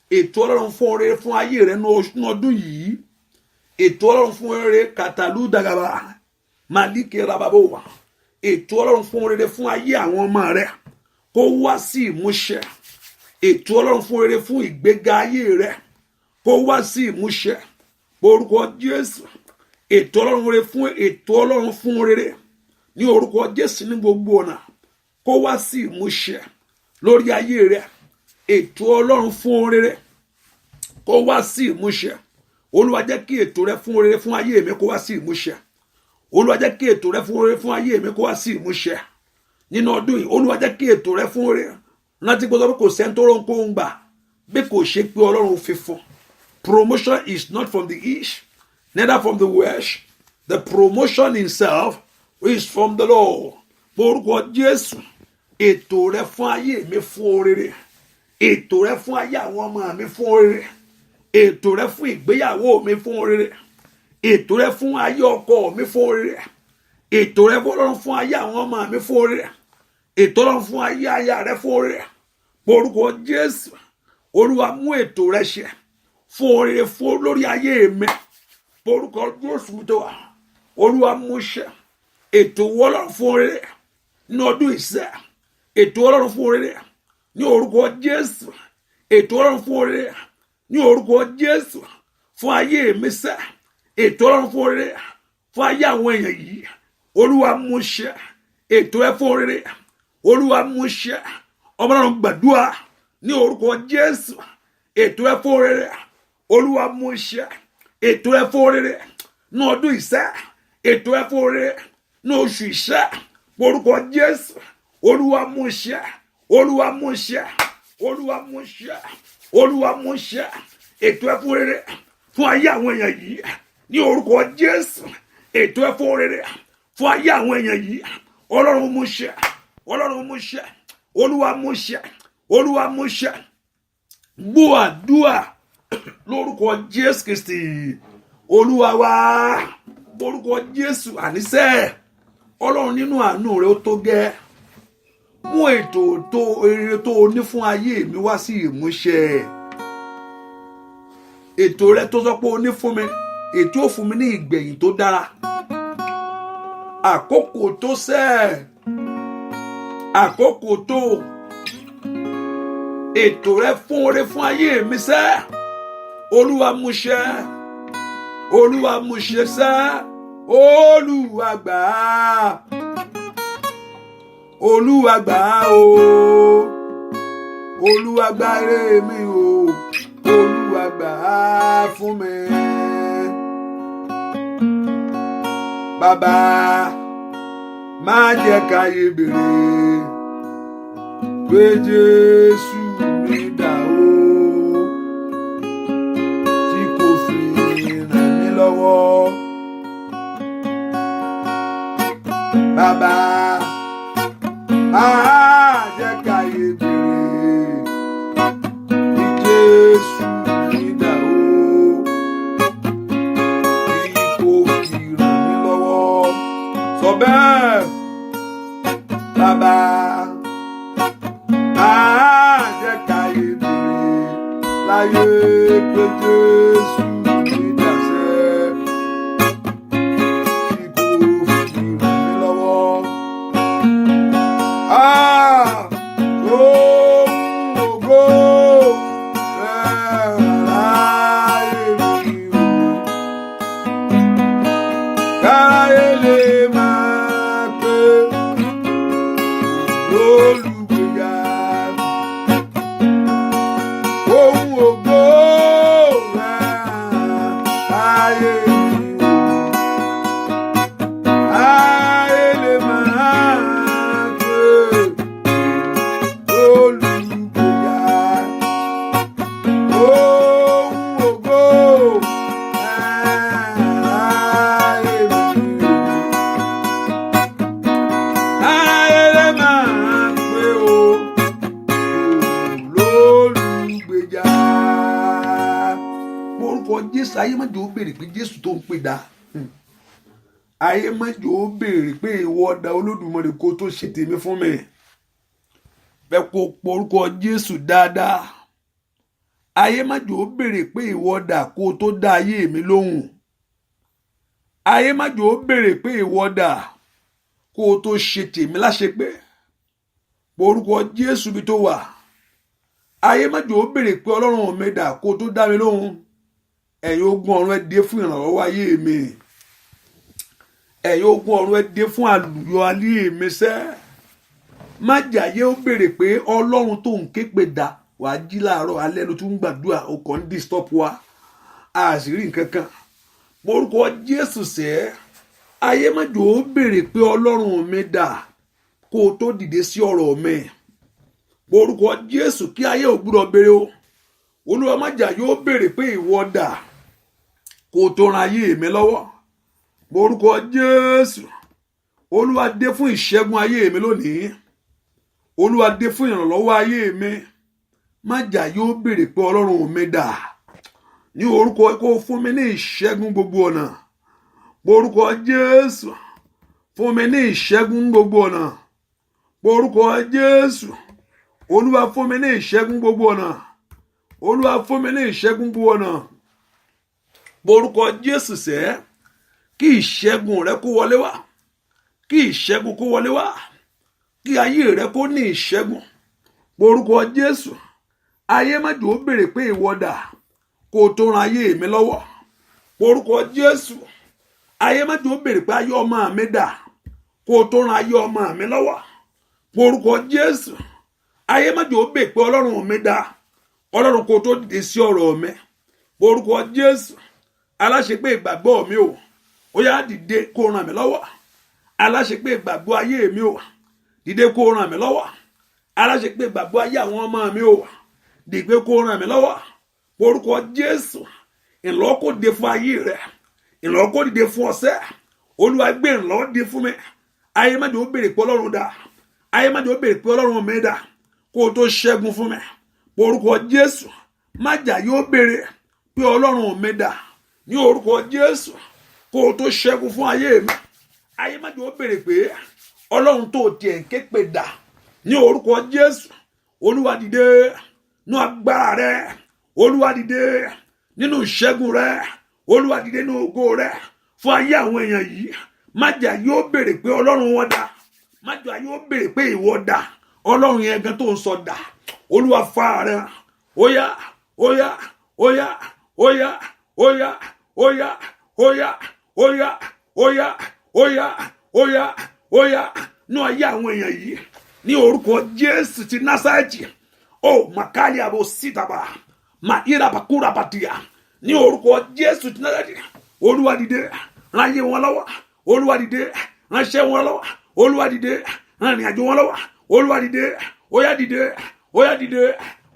Ètò Ọlọ́run fún rere fún ayé rẹ ní ọdún yìí. Ètò Ọlọ́run fún rere kàtàlú dàgàbà màlíkè rababo. Ètò Ọlọ́run fún rere fún ayé àwọn ọmọ rẹ kó wá sí ìmúṣẹ. Ètò Ọlọ́run fún rere fún ìgbéga ayé rẹ kó wá sí ìmúṣẹ. Orúkọ Jésù. Ètò Ọlọ́run fún rere ní orúkọ Jésù ní gbogbo ọ̀nà kó wá sí ìmúṣẹ lórí ayé rẹ. Ètò Ọlọ́run fún rere kó wá sí ìmúṣẹ. Olúwa jẹ́ kí ètò rẹ fún rere fún ayé mi kó wá sí ìmúṣẹ. Olúwa jẹ́ kí ètò rẹ fún rere fún ayé mi kó wá sí ìmúṣẹ. Nínú ọdún yìí, Olúwa jẹ́ kí ètò rẹ fún rere. Rántí pé kò sẹ́ni tó rán kó ń gbà bí kò ṣe pé Ọlọ́run fi fún. Promotion is not from the east, neither from the west. The promotion itself is from the Lord. Orúkọ Jésù, ètò rẹ fún ayé mi fún rere. Ètò rẹ fún ayé àwọn ọmọ mi fún rere. Ètò rẹ fún ìgbéyàwó mi fún rere. Ètò rẹ fún ayé ọkọ mi fún rere. Ètò rẹ fún ayé àwọn ọmọ mi fún rere. Ètò Ọlọ́run fún ayé aya rẹ fún rere. Orúkọ Jésù, Olúwa mú ètò rẹ ṣẹ fún rere fún lórí ayé mi. Orúkọ Jésù tó wà. Olúwa mú ṣẹ ètò Ọlọ́run fún rere ní ọdún ìṣẹ́. Ètò Ọlọ́run fún rere ní orúkọ Jésù. Ètò Ọlọ́run fún rere ní orúkọ Jésù fún ayé mi ṣẹ. Ètò Ọlọ́run fún rere fún ayé àwọn èèyàn yìí. Olúwa mú ṣẹ ètò ẹ fún rere. Olúwa mú ṣẹ. Ọmọ Ọlọ́run gbàdúrà ní orúkọ Jésù. Ètò ẹ fún rere. Olúwa mú ṣẹ ètò ẹ fún rere ní ọdún ìṣẹ́. Ètò ẹ fún rere ní oṣù ìṣẹ́. Orúkọ Jésù. Olúwa mú ṣẹ. Olúwa mú ṣẹ. Olúwa mú ṣẹ. Olúwa mú ṣẹ ètò ẹ fún rere fún ayé àwọn èèyàn yìí ní orúkọ Jésù. ètò ẹ fún rere fún ayé àwọn èèyàn yìí ọlọ́run mú ṣẹ ọlọ́run mú ṣẹ olúwa mú ṣẹ olúwa mú ṣẹ gbọ́ àdúrà lórúkọ Jésù Kristi olúwa wa lórúkọ Jésù àníṣe ọlọ́run nínú àánú rẹ ó tó gẹ́ mú ètò tó rere tó ní fún ayé mi wá sí ìmúṣẹ ètò rẹ tó sọ pé o ní fún mi ètò ò fún mi ní ìgbẹ̀yìn tó dára àkókò tó àkókò tó ètò rẹ fún oore fún ayé mi olúwa mú ṣẹ olúwa mú ṣẹ olúwa gbà olúwa gbà o olúwa gbà ire mi o olúwa gbà fún mi bàbá má jẹ́ káyé béèrè pé Jésù mi dà o tí kò fi ràn mí lọ́wọ́ bàbá má jẹ́ káyé béèrè pé Jésù mi dà o tí kò fi ràn mí lọ́wọ́ sọ bẹ́ẹ̀ bàbá jẹ́ káyé béèrè láyé pé Jésù mi dàṣẹ tí kò fi ràn mí lọ́wọ́. Ògo rẹ̀ láyé mi o, káyé lè máa pé olùgbèjà. Ohun ògo rẹ̀ láyé mi o, káyé lè máa pé olùgbèjà. Ohun ògo rẹ̀ láyé mi o, káyé lè máa pé olùgbèjà. Orúkọ Jésù ayé má jẹ́ ó béèrè pé Jésù tó ń pè dá ayé má jẹ́ ó béèrè pé ìwọ ọ̀dà Olódùmarè kó tó ṣe tèmi fún mi fẹ́ kó pọ̀ orúkọ Jésù dáadáa ayé má jẹ́ ó béèrè pé ìwọ ọ̀dà kó tó dá ayé mi lóhùn ayé má jẹ́ ó béèrè pé ìwọ ọ̀dà kó tó ṣe tèmi láṣepé orúkọ Jésù bí tó wà ayé má jẹ́ ó béèrè pé Ọlọ́run mi dà kó tó dá mi lóhùn ẹ̀yin ogun ọ̀run ẹ dé fún ìrànlọ́wọ́ ayé mi ẹ̀yin ogun ọ̀run ẹ dé fún àlùyọ ayé mi má jàyé ó béèrè pé Ọlọ́run tó ń ké pè dà wàá jí láàárọ̀ alẹ́ ló tún ń gbàdúrà ó kàn ń disturb wa àṣírí nǹkan kan orúkọ Jésù ayé má jẹ́ ó béèrè pé Ọlọ́run mi dà kó o tó dìde sí ọ̀rọ̀ mi orúkọ Jésù kí ayé ò gbúdọ̀ béèrè o Olúwa má jà yóò béèrè pé ìwọ dà kó o tó ran ayé mi lọ́wọ́ orúkọ Jésù Olúwa dé fún ìṣẹ́gun ayé mi lónìí Olúwa dé fún ìrànlọ́wọ́ ayé mi má jà yóò béèrè pé Ọlọ́run mi dà ní orúkọ kó fún mi ní ìṣẹ́gun gbogbo ọ̀nà orúkọ Jésù fún mi ní ìṣẹ́gun gbogbo ọ̀nà orúkọ Jésù Olúwa fún mi ní ìṣẹ́gun gbogbo ọ̀nà Olúwa fún mi ní ìṣẹ́gun gbogbo ọ̀nà orúkọ Jésù kí ìṣẹ́gun rẹ kó wọlé wá kí ìṣẹ́gun kó wọlé wá kí ayé rẹ kó ní ìṣẹ́gun orúkọ Jésù ayé má jẹ́ ó béèrè pé ìwọ dà kó o tó ran ayé mi lọ́wọ́ orúkọ Jésù ayé má jẹ́ ó béèrè pé ayé ọmọ mi dà kó o tó ran ayé ọmọ mi lọ́wọ́ orúkọ Jésù ayé má jẹ́ ó béèrè pé Ọlọ́run mi dà Ọlọ́run kó o tó dìde sí ọ̀rọ̀ mi orúkọ Jésù aláṣepé ìgbàgbọ́ mi o ó yá dìde kó o ràn mí lọ́wọ́ aláṣepé ìgbàgbọ́ ayé mi o dìde kó o ràn mí lọ́wọ́ aláṣepé ìgbàgbọ́ ayé àwọn ọmọ mi o dìde kó o ràn mí lọ́wọ́ orúkọ Jésù ìrànlọ́wọ́ kó dìde fún ayé rẹ ìrànlọ́wọ́ kó dìde fún ọsẹ Olúwa gbé ìrànlọ́wọ́ dé fún mi ayé má jẹ́ ó béèrè pé Ọlọ́run dà ayé má jẹ́ ó béèrè pé Ọlọ́run mi dà kó o tó ṣẹ́gun fún mi orúkọ Jésù má jà yóò béèrè pé Ọlọ́run mi dà ní orúkọ Jésù kó o tó ṣẹ́gun fún ayé mi ayé má jẹ́ ó béèrè pé Ọlọ́run tó tiẹ̀ ké pè dà ní orúkọ Jésù Olúwa dìde nínú agbára rẹ Olúwa dìde nínú ìṣẹ́gun rẹ Olúwa dìde nínú ògo rẹ fún ayé àwọn èèyàn yìí má jà yóò béèrè pé Ọlọ́run wọn dà má jà yóò béèrè pé ìwọ dà Ọlọ́run yẹn gan tó ń sọ dà Olúwa fa rẹ óyá óyá óyá óyá óyá óyá óyá óyá óyá óyá óyá óyá nínú ayé àwọn èèyàn yìí ní orúkọ Jésù ti Násárẹ́tì ó makali abo sítaba ma ira bakura batia ní orúkọ Jésù ti Násárẹ́tì Olúwa dìde ràn ayé wọn lọ́wọ́ Olúwa dìde ràn iṣẹ́ wọn lọ́wọ́ Olúwa dìde ràn ìrìn àjò wọn lọ́wọ́ Olúwa dìde óyá dìde óyá dìde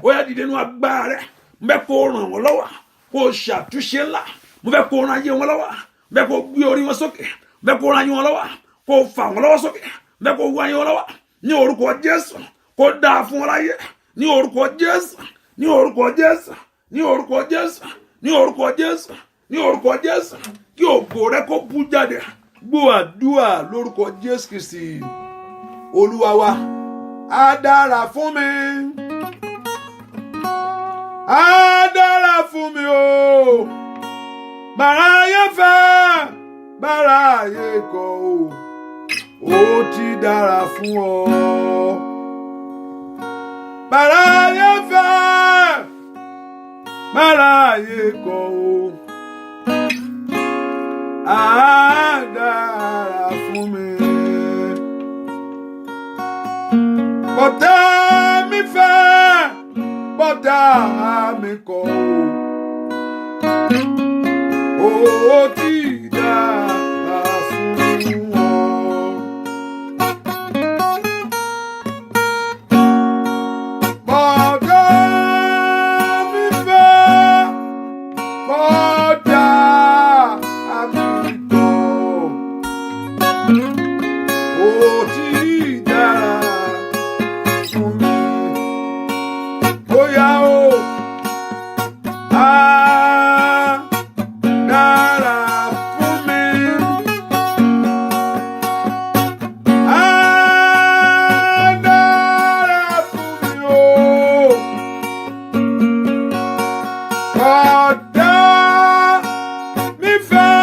óyá dìde nínú agbára rẹ mo fẹ́ kó ràn wọ́n lọ́wọ́ kó ṣàtúnṣe ńlá mo fẹ́ kó ràn ayé wọn lọ́wọ́ mo fẹ́ kó gbé orí wọn sókè mo fẹ́ kó ràn ayé wọn lọ́wọ́ kó fà wọn lọ́wọ́ sókè mo fẹ́ kó wá ayé wọn lọ́wọ́ ní orúkọ Jésù kó dáa fún wọn láyé ní orúkọ Jésù ní orúkọ Jésù ní orúkọ Jésù ní orúkọ Jésù ní orúkọ Jésù kí ògo rẹ kó bú jáde gbọ́ àdúrà lórúkọ Jésù Kristi Olúwa wa á dára fún mi á dára fún mi o bàrà ayé fẹ́ bàrà ayé kọ̀ o ó ti dára fún ọ bàrà ayé fẹ́ bàrà ayé kọ̀ o á dára fún mi bọ́tà mi fẹ́ bọ́tà mi kọ̀ o ó ti dára fún ọ. Bọ́tà mi fẹ́ bọ́tà mi kọ̀ ó ti dára fún mi. Bóyá o á dára fún mi. Á dára fún mi o. Bọ́dà mi fẹ́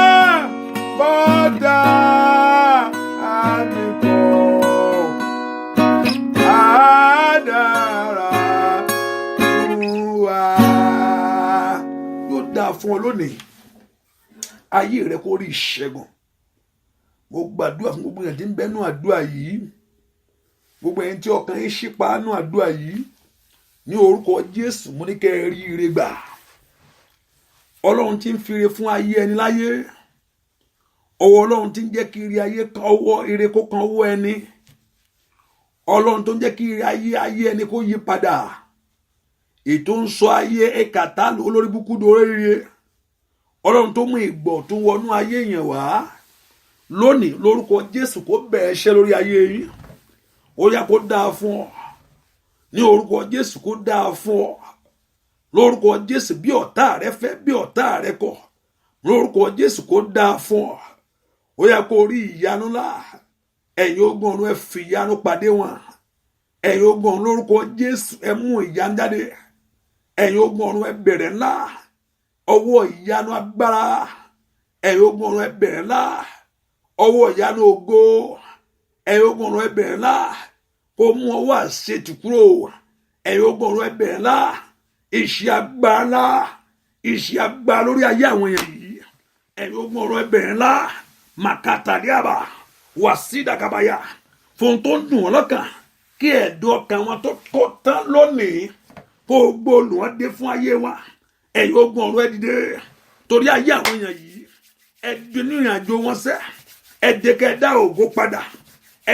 bọ́dà mi kọ̀ á dára fún wa. Yóò dáa fún ọ lónìí ayé rẹ kó rí ìṣẹ́gun mo gbàdúrà fún gbogbo èèyàn tí ń bẹnu àdúrà yìí gbogbo ẹni tí ọkàn yín ṣípa nú àdúrà yìí ní orúkọ Jésù mo ní kẹ́ ẹ rí ire gbà Ọlọ́run tí ń fire fún ayé ẹni láyé ọwọ́ Ọlọ́run tí ń jẹ́ kí ire ayé kan ọwọ́ ire kó kan ọwọ́ ẹni Ọlọ́run tó ń jẹ́ kí ire ayé ẹni kó yí padà ètò ń sọ ayé ẹ̀kàtà olórí búkú dóríire Ọlọ́run tó mú ìgbọ̀ tó wọnú ayé yẹn wá lónìí lórúkọ Jésù kó bẹ̀rẹ̀ iṣẹ́ lórí ayé yín ó yá kó dáa fún ọ ní orúkọ Jésù kó dáa fún ọ lórúkọ Jésù bí ọ̀tá rẹ fẹ́ bí ọ̀tá rẹ kọ̀ lórúkọ Jésù kó dáa fún ọ ó yá kó rí ìyanu ńlá ẹ̀yin ogun ọ̀run ẹ fi ìyanu pàdé wọn ẹ̀yin ogun ọ̀run lórúkọ Jésù ẹ mú ìyanu jáde ẹ̀yin ogun ọ̀run ẹ bẹ̀rẹ̀ ńlá ọwọ́ ìyanu agbára ẹ̀yin ogun ọ̀run ẹ bẹ̀rẹ̀ ńlá ọwọ́ ìyanu ògo ẹ̀yin ogun ọ̀run ẹ bẹ̀rẹ̀ ńlá kó mú ọwọ́ àṣetì kúrò ẹ̀yin ogun ọ̀run ẹ bẹ̀rẹ̀ ńlá iṣẹ́ agbára ńlá iṣẹ́ agbára lórí ayé àwọn èèyàn yìí ẹ̀yin ogun ọ̀run ẹ bẹ̀rẹ̀ ńlá màkàtàdíàbà wàsídàkàbàyà fún tó ń dùn wọn lọ́kàn kí ẹ̀dùn ọkàn wọn tó kó tán lónìí kó gbóòlù wọn dé fún ayé wa ẹ̀yin ogun ọ̀run ẹ dìde torí ayé àwọn èèyàn yìí ẹ̀dùn ní ìrìn àjò wọn sẹ́ ẹ̀dẹ̀kẹ́ dá ògo padà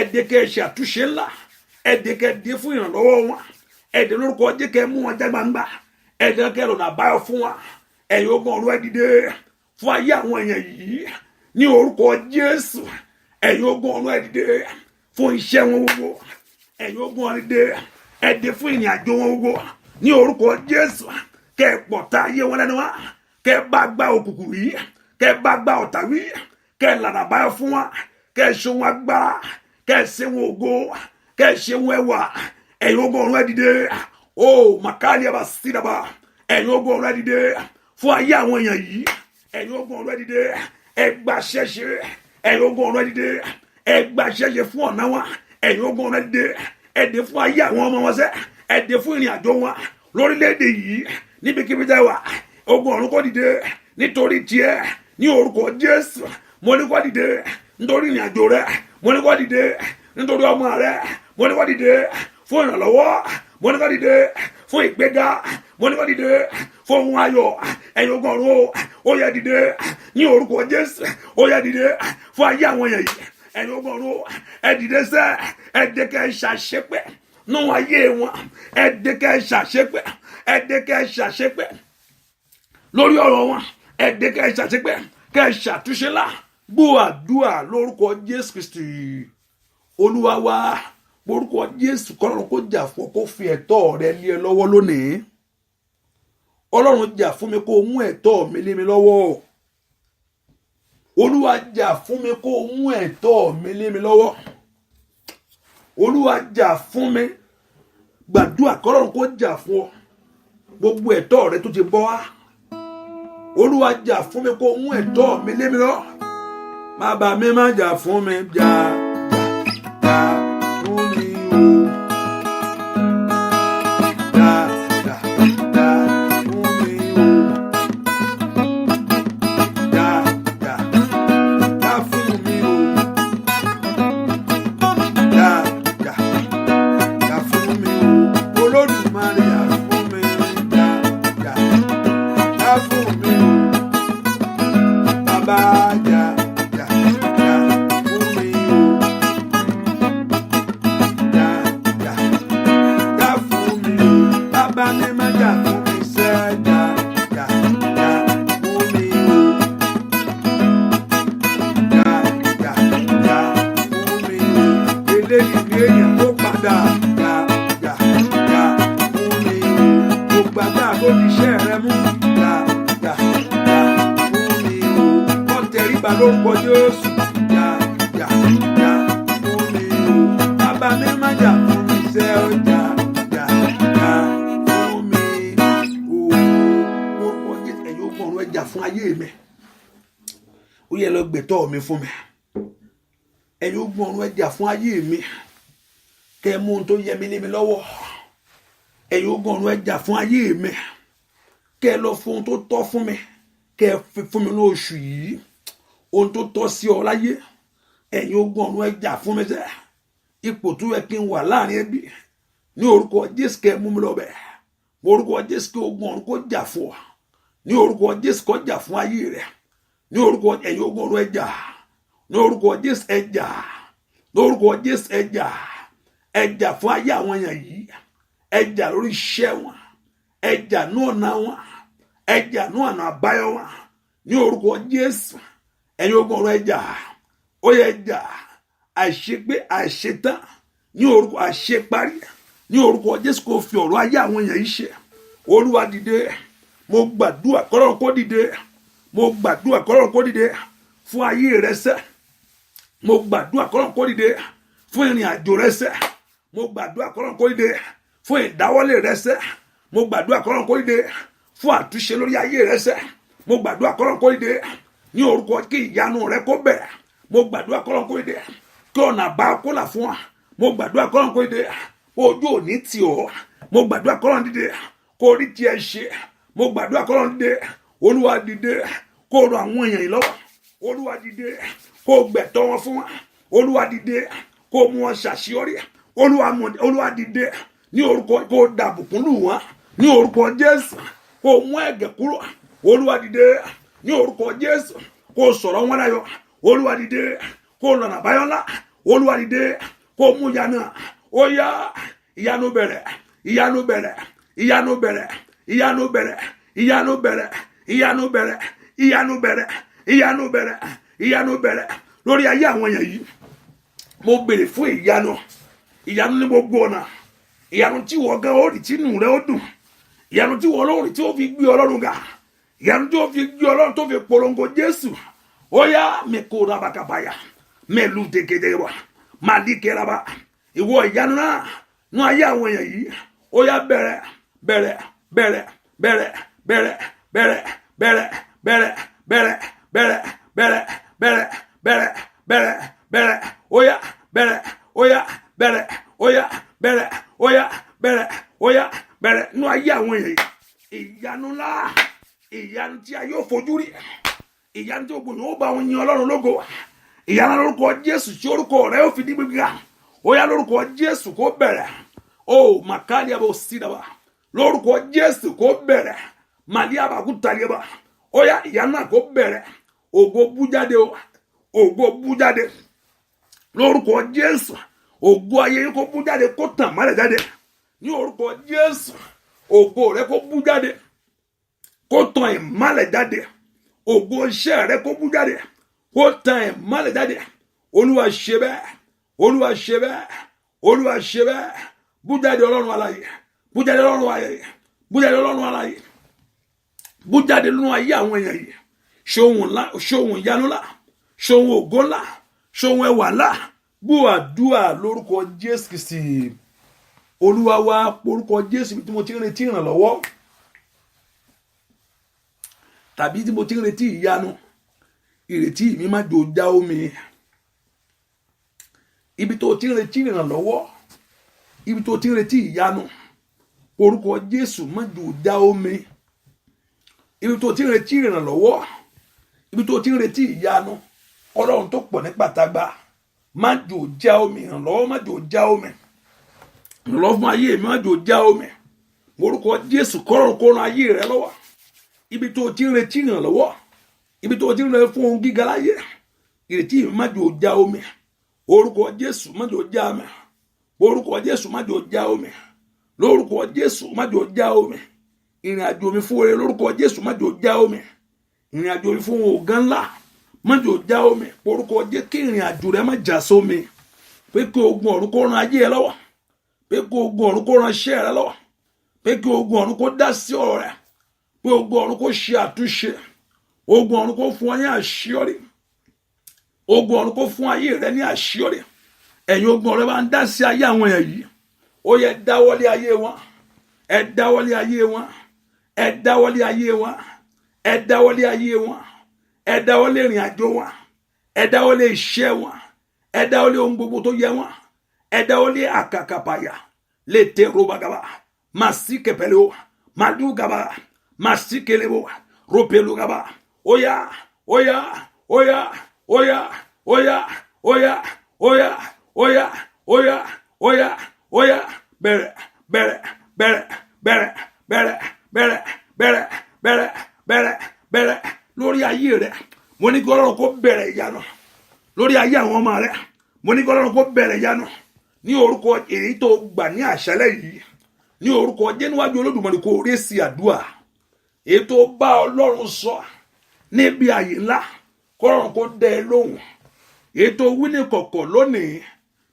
ẹ̀dẹ̀kẹ́ ṣàtúnṣe ńlá ẹ̀dẹ̀kẹ́ dé fún ìrànlọ́wọ́ wọn ẹ̀dẹ̀ lórúkọ jẹ́kẹ́ mú wọn já gbangba ẹ̀dẹ̀kẹ́ lọ́nà àbáyọ fún wa ẹ̀yin ogun ọ̀run ẹ dìde fún ayé àwọn èèyàn yìí ní orúkọ Jésù. Ẹ̀yin ogun ọ̀run ẹ dìde fún iṣẹ́ wọn gbogbo. Ẹ̀yin ogun ọ̀run ẹ dìde fún ìrìn àjò wọn gbogbo ní orúkọ Jésù. Kẹ́ pọ̀tá ayé wọn lẹ́nu wá, kẹ́ bá gbá òkùnkùn wí, kẹ́ bá gbá ọ̀tá wí, kẹ́ lànà báyọ̀ fún wa, kẹ́ ṣe wọn agbára, kẹ́ ṣe wọn ògo, kẹ́ ṣe wọn ẹwà. Ẹ̀yin ogun ọ̀run ẹ dìde, o màkàlì àbá sídàbà. Ẹ̀yin ogun ọ̀run ẹ dìde fún ayé àwọn èèyàn yìí. Ẹ̀yin ogun ọ̀run ẹ dìde, ẹ gbà ṣẹ́ṣe. Ẹ̀yin ogun ọ̀run ẹ dìde, ẹ gbà ṣẹ́ṣe fún ọ̀nà wa. Ẹ̀yin ogun ọ̀run ẹ dìde, ẹ dé fún ayé àwọn ọmọ wọn sẹ́, ẹ dé fún ìrìn àjò wọn lórílẹ̀-èdè yìí níbikíbi tẹ́ wà. Ogun ọ̀run kó dìde nítorí tiẹ̀ ní orúkọ Jésù. Mo ní kó dìde nítorí ìrìn àjò rẹ. Mo ní kó dìde nítorí ọmọ rẹ. Mo ní kó dìde fún ìrànlọ́wọ́. Mo ní kó dìde fún ìgbéga. Mo ní kó dìde fún ohun ayọ̀. Ẹ̀yin ogun ọ̀run ó yá dìde ní orúkọ Jésù. Ó yá dìde fún ayé àwọn èèyàn yìí. Ẹ̀yin ogun ọ̀run ẹ dìde sẹ́, ẹ dé kẹ́ ṣàṣepẹ́ nínú ayé wọn. Ẹ dé kẹ́ ṣàṣepẹ́, ẹ dé kẹ́ ṣàṣepẹ́ lórí ọ̀rọ̀ wọn. Ẹ dé kẹ́ ṣàṣepẹ́, kẹ́ ṣàtúnṣe lá. Gbọ́ àdúrà lórúkọ Jésù Kristi Olúwa wa. Orúkọ Jésù kọ́lọ́run kó jà fún ọ, kó fi ẹ̀tọ́ rẹ lé ẹ lọ́wọ́ lónìí. Ọlọ́run jà fún mi kó mú ẹ̀tọ́ mi lé mi lọ́wọ́. Olúwa jà fún mi kó mú ẹ̀tọ́ mi lé mi lọ́wọ́. Olúwa jà fún mi. Gbàdúrà kọ́lọ́run kó jà fún ọ. Gbogbo ẹ̀tọ́ rẹ tó ti bọ́ wá. Olúwa jà fún mi kó mú ẹ̀tọ́ mi lé mi lọ́wọ́. Má bà mí má jà fún mi, jà fún mi o. Jà fún mi o. Jà fún mi o. Jà fún mi o. Olódùmarè jà fún mi. Jà fún mi o. Bàbá jà fún mi o. Jà fún mi o. Bàbá mi má jà fún mi sẹ́. Jà fún mi o. Jà fún mi o. Eléyìí ni èèyàn tó padà. Jà fún mi o. Gbogbo àgbà tó ti ṣẹ́ rẹ mú. Jà fún mi o. Wọ́n tẹríba lórúkọ Jésù. Jà fún mi o. Bàbá mi má jà fún mi sẹ́. Jà fún mi o. Orúkọ Jésù. Ẹ̀yin ogun ọ̀run ẹ jà fún ayé mi. Ó yẹ lọ gbẹ̀tọ́ mi fún mi. Ẹ̀yin ogun ọ̀run ẹ jà fún ayé mi. Kẹ́ mú ohun tó yẹ mí lé mi lọ́wọ́. Ẹ̀yin ogun ọ̀run ẹ jà fún ayé mi. Kẹ́ lọ fún ohun tó tọ́ fún mi. Kẹ́ fi fún mi ní oṣù yìí. Ohun tó tọ́ sí ọ láyé. Ẹ̀yin ogun ọ̀run ẹ jà fún mi sẹ́. Ipò tó yẹ kí n wà láàrin ẹbí. Ní orúkọ Jésù kẹ́ mú mi lọ bẹ̀. Orúkọ Jésù kí ogun ọ̀run kó jà fún ọ. Ní orúkọ Jésù kó jà fún ayé rẹ. Ní orúkọ ẹ̀yin ogun ọ̀run ẹ jà. Ní orúkọ Jésù ẹ jà. Ní orúkọ Jésù ẹ jà. Ẹ jà fún ayé àwọn èèyàn yìí. Ẹ jà lórí iṣẹ́ wọn. Ẹ jà ní ọ̀nà wọn. Ẹ jà ní ọ̀nà àbáyọ wọn. Ní orúkọ Jésù. Ẹ̀yin ogun ọ̀run ẹ jà. Ó yẹ jà. Àṣegbé àṣetán. Ní orúkọ àṣeparí. Ní orúkọ Jésù kó fi ọ̀rọ̀ ayé àwọn èèyàn yìí ṣe. Olúwa dìde. Mo gbàdúrà kọ́lọ́run kó dìde. Mo gbàdúrà kọ́lọ́run kó dìde fún ayé rẹ sẹ́. Mo gbàdúrà kọ́lọ́run kó dìde fún ìrìn àjò rẹ sẹ́. Mo gbàdúrà kọ́lọ́run kó dìde fún ìdáwọ́lé rẹ sẹ́. Mo gbàdúrà kọ́lọ́run kó dìde fún àtúnṣe lórí ayé rẹ sẹ́. Mo gbàdúrà kọ́lọ́run kó dìde ní orúkọ kí ìyanu rẹ kó bẹ̀rẹ̀. Mo gbàdúrà kọ́lọ́run kó dìde kí ọ̀nà àbáyọ kó là fún wa. Mo gbàdúrà kọ́lọ́run kó dìde ojú òní tì ọ́. Mo gbàdúrà kọ́lọ́run dìde kó rí tiẹ̀ ṣe. Mo gbàdúrà kọ́lọ́run dìde. Olúwa dìde kó rọ àwọn èèyàn yìí lọ́wọ́. Olúwa dìde kó gbẹ̀tọ́ wọn fún wa. Olúwa dìde kó mú wọn ṣàṣeyọrí. Olúwa dìde ní orúkọ kó dàbùkún lù wọ́n. Ní orúkọ Jésù kó mú ẹ̀gẹ̀ kúrò. Olúwa dìde ní orúkọ Jésù kó sọ̀rọ̀ wọn láyọ̀. Olúwa dìde kó lọ́nà àbáyọ ńlá. Olúwa dìde kó mú ìyanu. Ó yá ìyanu bẹ̀rẹ̀. Ìyanu bẹ̀rẹ̀. Ìyanu bẹ̀rẹ̀. Ìyanu bẹ̀rẹ̀. Ìyanu bẹ̀rẹ̀. Ìyanu bẹ̀rẹ̀. Ìyanu bẹ̀rẹ̀. Ìyanu bẹ̀rẹ̀. ìyanu bẹ̀rẹ̀ lórí ayé àwọn èèyàn yìí. Mo béèrè fún ìyanu ní gbogbo ọ̀nà, ìyanu tí wọ́n gan ó rí tí inú rẹ̀ ó dùn, ìyanu tí wọ́n lórí tí ó fi gbé Ọlọ́run ga, ìyanu tí ó fi gbé Ọlọ́run tó fi polongo Jésù. Ó yá mẹ́kò rabakabaya mẹ́lú dégédé wa màdìkẹ́raba. Ìwọ ìyanu náà nú ayé àwọn èèyàn yìí. Ó yá bẹ̀rẹ̀ bẹ̀rẹ̀ bẹ̀rẹ̀ bẹ̀rẹ̀ bẹ̀rẹ̀ bẹ̀rẹ̀ bẹ̀rẹ̀ bẹ̀rẹ̀ bẹ̀rẹ̀ bẹ̀rẹ̀ bẹ̀rẹ̀ bẹ̀rẹ̀ bẹ̀rẹ̀ bẹ̀rẹ̀ bẹ̀rẹ̀. Ó yá bẹ̀rẹ̀, ó yá bẹ̀rẹ̀, ó yá bẹ̀rẹ̀, ó yá bẹ̀rẹ̀, ó yá bẹ̀rẹ̀ nú ayé àwọn èèyàn yìí. Ìyanu ńlá, ìyanu tí a yóò fojú rí, ìyanu tí ogun yóò bá wọn yin Ọlọ́run lógo. Ìyanu lórúkọ Jésù tí orúkọ rẹ̀ ó fi di gbígbà. Ó yá lórúkọ Jésù kó bẹ̀rẹ̀. Ó màkàlíà bó sídàbà lórúkọ Jésù kó bẹ̀rẹ̀. Màlíà bá kú tàlíà. Ó yá ìyanu náà kó bẹ̀rẹ̀. Ògo bú jáde o, ògo bú jáde lórúkọ Jésù. Ògo ayé yín kó bú jáde, kó tàn mọ́lẹ̀ jáde ní orúkọ Jésù. Ògo rẹ kó bú jáde, kó tàn ìmọ́lẹ̀ jáde. Ògo iṣẹ́ rẹ kó bú jáde, kó tàn ìmọ́lẹ̀ jáde. Olúwa ṣe bẹ́ẹ̀, Olúwa ṣe bẹ́ẹ̀, Olúwa ṣe bẹ́ẹ̀. Bú jáde Ọlọ́run alààyè, bú jáde Ọlọ́run alààyè, bú jáde Ọlọ́run alààyè, bú jáde nínú ayé àwọn èèyàn yìí. Ṣohun ńlá, ṣohun ìyanu ńlá, ṣohun ògo ńlá, ṣohun ẹwà ńlá. Gbọ́ àdúrà lórúkọ Jésù Kristi Olúwa wa. Orúkọ Jésù tí mo ti ń retí ìrànlọ́wọ́ tàbí tí mo ti ń retí ìyanu, ìrètí mi má jò já omi. Ibi tó ti ń retí ìrànlọ́wọ́, ibi tó ti ń retí ìyanu, orúkọ Jésù má jò já omi. Ibi tó ti ń retí ìrànlọ́wọ́, ibi tó ti ń retí ìyanu, Ọlọ́run tó pọ̀ ní pàtàgbà, má jò já omi. Ìrànlọ́wọ́ má jò já omi. Ìrànlọ́wọ́ fún ayé mi má jò já omi. Orúkọ Jésù kọ́rọ̀rùn kó ran ayé rẹ lọ́wọ́. Ibi tó ti ń retí ìrànlọ́wọ́, ibi tó ti ń retí fún ohun gíga láyé, ìrètí mi má jò já omi. Orúkọ Jésù má jò já omi. Orúkọ Jésù má jò já omi. Lórúkọ Jésù má jò já omi. Ìrìn àjò mi fún ore lórúkọ Jésù má jò já omi. Ìrìn àjò mi fún ògán ńlá má jò já omi. Orúkọ Jésù kí ìrìn àjò rẹ má já sómi. Pé kí ogun ọ̀run kó ran ayé ẹ lọ́wọ́. Pé kí ogun ọ̀run kó ran iṣẹ́ rẹ lọ́wọ́. Pé kí ogun ọ̀run kó dá sí ọ̀rọ̀ rẹ. Pé ogun ọ̀run kó ṣe àtúnṣe. Ogun ọ̀run kó fún ọ ní àṣeyọrí. Ogun ọ̀run kó fún ayé rẹ ní àṣeyọrí. Ẹ̀yin ogun ọ̀run bá ń dá sí ayé àwọn èèyàn yìí. Ó yẹ dáwọ́lé ayé wọn. Ẹ dáwọ́lé ayé wọn. Ẹ dáwọ́lé ayé wọn. Ẹ dáwọ́lé ayé wọn. Ẹ dáwọ́lé ìrìn àjò wọn. Ẹ dáwọ́lé iṣẹ́ wọn. Ẹ dáwọ́lé ohun gbogbo tó yẹ wọn. Ẹ dáwọ́lé àkàkàpàyà létè robagaba màsíkẹpẹlẹ màdúgaba màsíkẹlẹbọ ropelugaba. Óyá óyá óyá óyá óyá óyá óyá óyá óyá óyá óyá bẹ̀rẹ̀ bẹ̀rẹ̀ bẹ̀rẹ̀ bẹ̀rẹ̀ bẹ̀rẹ̀ bẹ̀rẹ̀ bẹ̀rẹ̀ bẹ̀rẹ̀ bẹ̀rẹ̀ bẹ̀rẹ̀ lórí ayé rẹ. Mo ní kí Ọlọ́run kó bẹ̀rẹ̀ ìyanu lórí ayé àwọn ọmọ rẹ. Mo ní kí Ọlọ́run kó bẹ̀rẹ̀ ìyanu ní orúkọ èyí tó gbà ní àṣálẹ́ yìí. Ní orúkọ jẹ́ níwájú Olódùmarè kó rí sí àdúrà èyí tó bá Ọlọ́run sọ níbi àyè ńlá. Kó Ọlọ́run kó dẹ ẹ lóhùn èyí tó wí ní kọ̀kọ̀ lónìí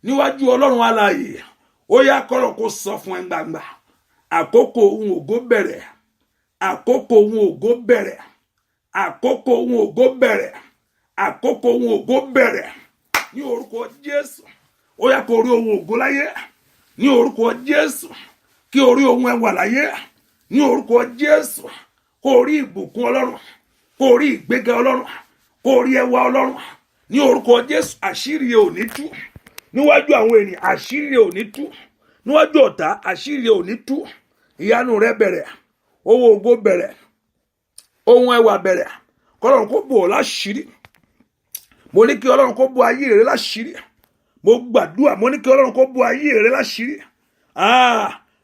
níwájú Ọlọ́run alààyè. Ó yá kó Ọlọ́run kó sọ fún ẹ gbangba. Àkókò ohun ògo bẹ̀rẹ̀. Àkókò ohun ògo bẹ̀rẹ̀. Àkókò ohun ògo bẹ̀rẹ̀. Àkókò ohun ògo bẹ̀rẹ̀ ní orúkọ Jésù. Ó yá kó rí ohun ògo láyé ní orúkọ Jésù. Kí o rí ohun ẹwà láyé ní orúkọ Jésù. Kó rí ìbùkún Ọlọ́run. Kó rí ìgbéga Ọlọ́run. Kó rí ẹwà Ọlọ́run ní orúkọ Jésù. Àṣírí ẹ ò ní tú níwájú àwọn ènìyàn. Àṣírí ẹ ò ní tú níwájú ọ̀tá. Àṣírí ẹ ò ní tú. Ìyanu rẹ bẹ̀rẹ̀. Ohun ògo bẹ̀rẹ̀. Ohun ẹwà bẹ̀rẹ̀. Kọ́lọ́run kó bò ọ́ láṣírí. Mo ní kí Ọlọ́run kó bò ayé rẹ láṣírí. Mo gbàdúrà, mo ní kí Ọlọ́run kó bò ayé rẹ láṣírí.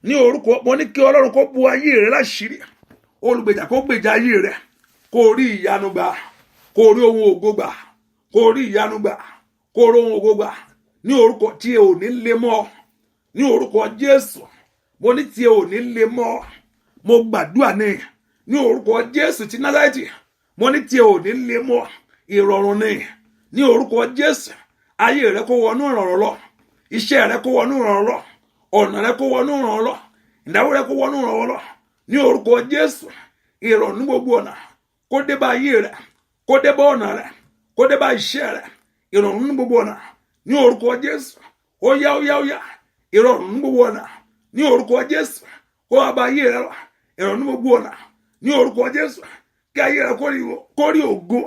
Ní orúkọ, mo ní kí Ọlọ́run kó bò ayé rẹ láṣírí. Olùgbèjà kó gbèjà ayé rẹ. Kó rí ìyanu gbà. Kó rí ohun ògo gbà. Kó rí ìyanu gbà. Kó rí ohun ògo gbà. Ní orúkọ tí ẹ ò ní lé mọ́. Ní orúkọ Jésù. Mo ní tí ẹ ò ní lé mọ́. Mo gbàdúrà ní orúkọ Jésù ti Násárẹ́tì. Mo ní tí ẹ ò ní lé mọ́. Ìrọ̀rùn ni ní orúkọ Jésù ayé rẹ kó wọnú ìrànlọ́wọ́ lọ, iṣẹ́ rẹ kó wọnú ìrànlọ́wọ́ lọ, ọ̀nà rẹ kó wọnú ìrànlọ́wọ́ lọ, ìdáwó rẹ kó wọnú ìrànlọ́wọ́ lọ, ní orúkọ Jésù. Ìrọ̀rùn ní gbogbo ọ̀nà kó dé bá ayé rẹ, kó dé bá ọ̀nà rẹ, kó dé bá iṣẹ́ rẹ. Ìrọ̀rùn ní gbogbo ọ̀nà ní orúkọ Jésù. Ó yá ó yá ó yá. Ìrọ̀rùn ní gbogbo ọ̀nà ní orúkọ Jésù. Kó wá bá ayé rẹ lọ. Ìrọ̀rùn ní gbogbo ọ̀nà ní orúkọ Jésù. Kí ayé rẹ kó rí ògo.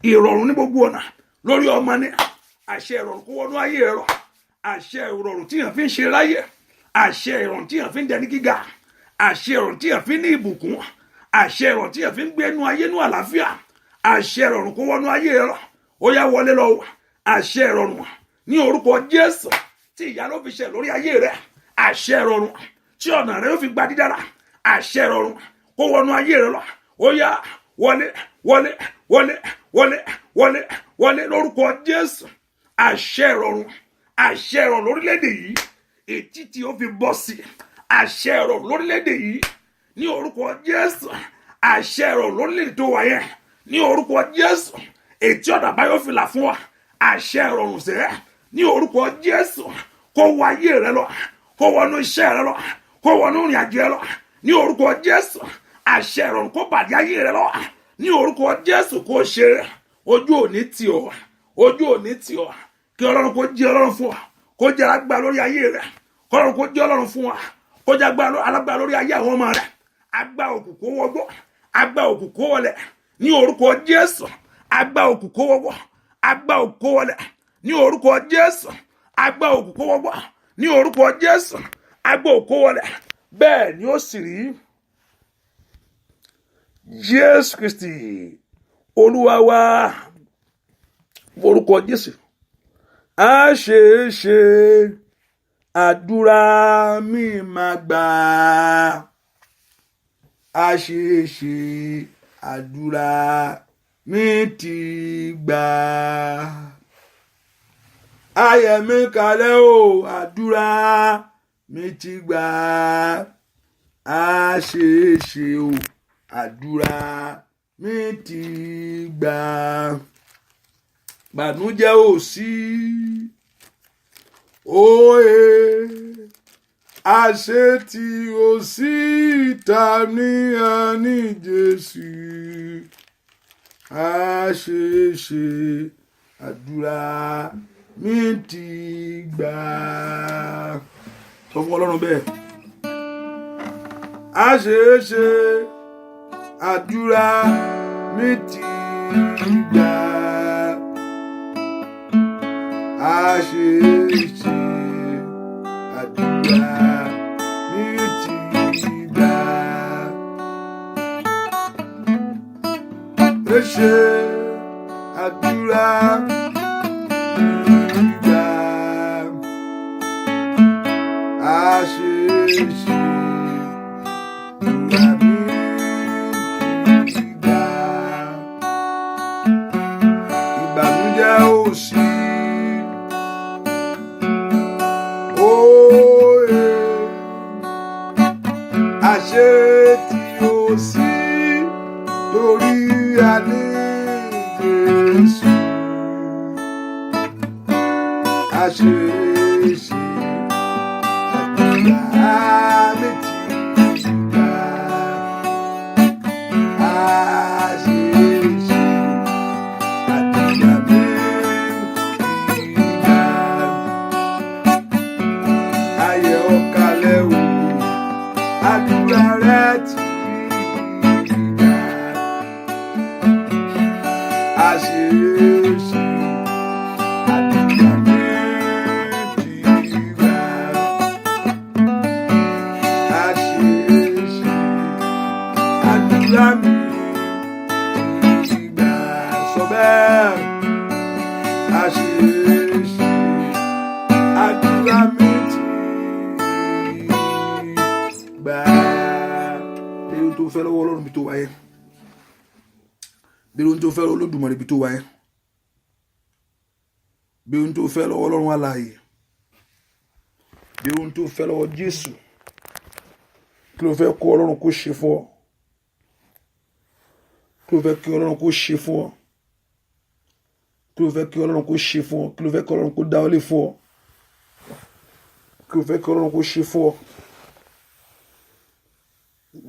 Ìrọ̀rùn ní gbogbo ọ̀nà lórí ọmọ ní. Àṣẹ ìrọ̀rùn kó wọnú ayé rẹ lọ. Àṣẹ ìrọ̀rùn tí yàn fi ń ṣe láyé. Àṣẹ ìrọ̀rùn tí yàn fi ń dẹni gíga. Àṣẹ ìrọ̀rùn tí yàn fi ń ní ìbùkún. Àṣẹ ìrọ̀rùn tí yàn fi ń gbé inú ayé nú àlàáfíà. Àṣẹ ìrọ̀rùn kó wọnú ayé rẹ lọ. Ó yá wọlé lọ. Àṣẹ ìrọ̀rùn ní orúkọ Jésù tí ìyanu fi ṣẹ lórí ayé rẹ. Àṣẹ ìrọ̀rùn tí ọ̀nà rẹ yóò fi gba dídára. Àṣẹ ìrọ̀rùn kó wọnú ayé rẹ lọ. Ó yá wọlé wọlé wọlé wọlé wọlé wọlé lórúkọ Jésù. Àṣẹ ìrọ̀rùn, àṣẹ ìrọ̀rùn lórílẹ̀-èdè yìí ètí tí ó fi bọ́ sí. Àṣẹ ìrọ̀rùn lórílẹ̀-èdè yìí ní orúkọ Jésù. Àṣẹ ìrọ̀rùn lórílẹ̀-èdè tó wà yẹn ní orúkọ Jésù. Ètí ọ̀dà báyọ̀ fi là fún wa. Àṣẹ ìrọ̀rùn sẹ́ ní orúkọ Jésù. Kó wọ ayé rẹ lọ, kó wọnú iṣẹ́ rẹ lọ, kó wọnú ìrìn àjò rẹ lọ ní orúkọ Jésù. Àṣẹ ìrọ̀rùn kó bàdí ayé rẹ lọ ní orúkọ Jésù. Kó ṣe ojú òní tì ọ́, ojú òní tì ọ́. Kí Ọlọ́run kó jẹ́ Ọlọ́run fún wa, kó jẹ́ alágbára lórí ayé rẹ. Kí Ọlọ́run kó jẹ́ Ọlọ́run fún wa, kó jẹ́ alágbára lórí ayé àwọn ọmọ rẹ. Agbá òkùnkùn wọgbọ́, agbá òkùnkùn wọlẹ̀ ní orúkọ Jésù. Agbá òkùnkùn wọgbọ́, agbá òkùnkùn wọlẹ̀ ní orúkọ Jésù. Agbá òkùnkùn wọgbọ́ ní orúkọ Jésù. Agbá òkùnkùn wọlẹ̀. Bẹ́ẹ̀ ni ó sì rí. Jésù Kristi Olúwa wa. Orúkọ Jésù. A ṣe àdúrà mi máa gbà. A ṣe àdúrà mi ti gbà. Ayé mi kalẹ̀ o, àdúrà mi ti gbà. A ṣe o, àdúrà mi ti gbà. Bànújẹ́ ò sí. Òye àṣetì ò sí. Ìtàníyàn ní Jésù. A ṣe àdúrà mi ti gbà. Sọ fún Ọlọ́run bẹ́ẹ̀. A ṣe àdúrà mi ti gbà. A ṣe àdúrà mi ti gbà. Ẹ ṣe àdúrà mi ti gbà. A ṣe àdúrà mi ti gbà. Ìbànújẹ́ ò sí. Àṣetì ò sí torí a ní Jésù. A ṣe àdúrà mi ti gbà. A ṣe àdúrà mi ti gbà. Ayé ọ̀kalẹ̀ wò. Àdúrà rẹ ti gbà. A ṣe àdúrà mi ti gbà. A ṣe àdúrà mi ti gbà. Sọ bẹ́ẹ̀. A ṣe àdúrà mi ti gbà. Béèrè ohun tó fẹ́ lọ́wọ́ Ọlọ́run bí tó wáyé. Béèrè ohun tó fẹ́ lọ́wọ́ Olódùmarè bí tó wáyé. Béèrè ohun tó fẹ́ lọ́wọ́ Ọlọ́run alààyè. Béèrè ohun tó fẹ́ lọ́wọ́ Jésù. Kí ló fẹ́ kó Ọlọ́run kó ṣe fún ọ? Kí ló fẹ́ kí Ọlọ́run kó ṣe fún ọ? kí ló fẹ́ kí ọlọ́run kó ṣe fún ọ, kí ló fẹ́ kí ọlọ́run kó dá ọ lé fún ọ, kí ló fẹ́ kí ọlọ́run kó ṣe fún ọ.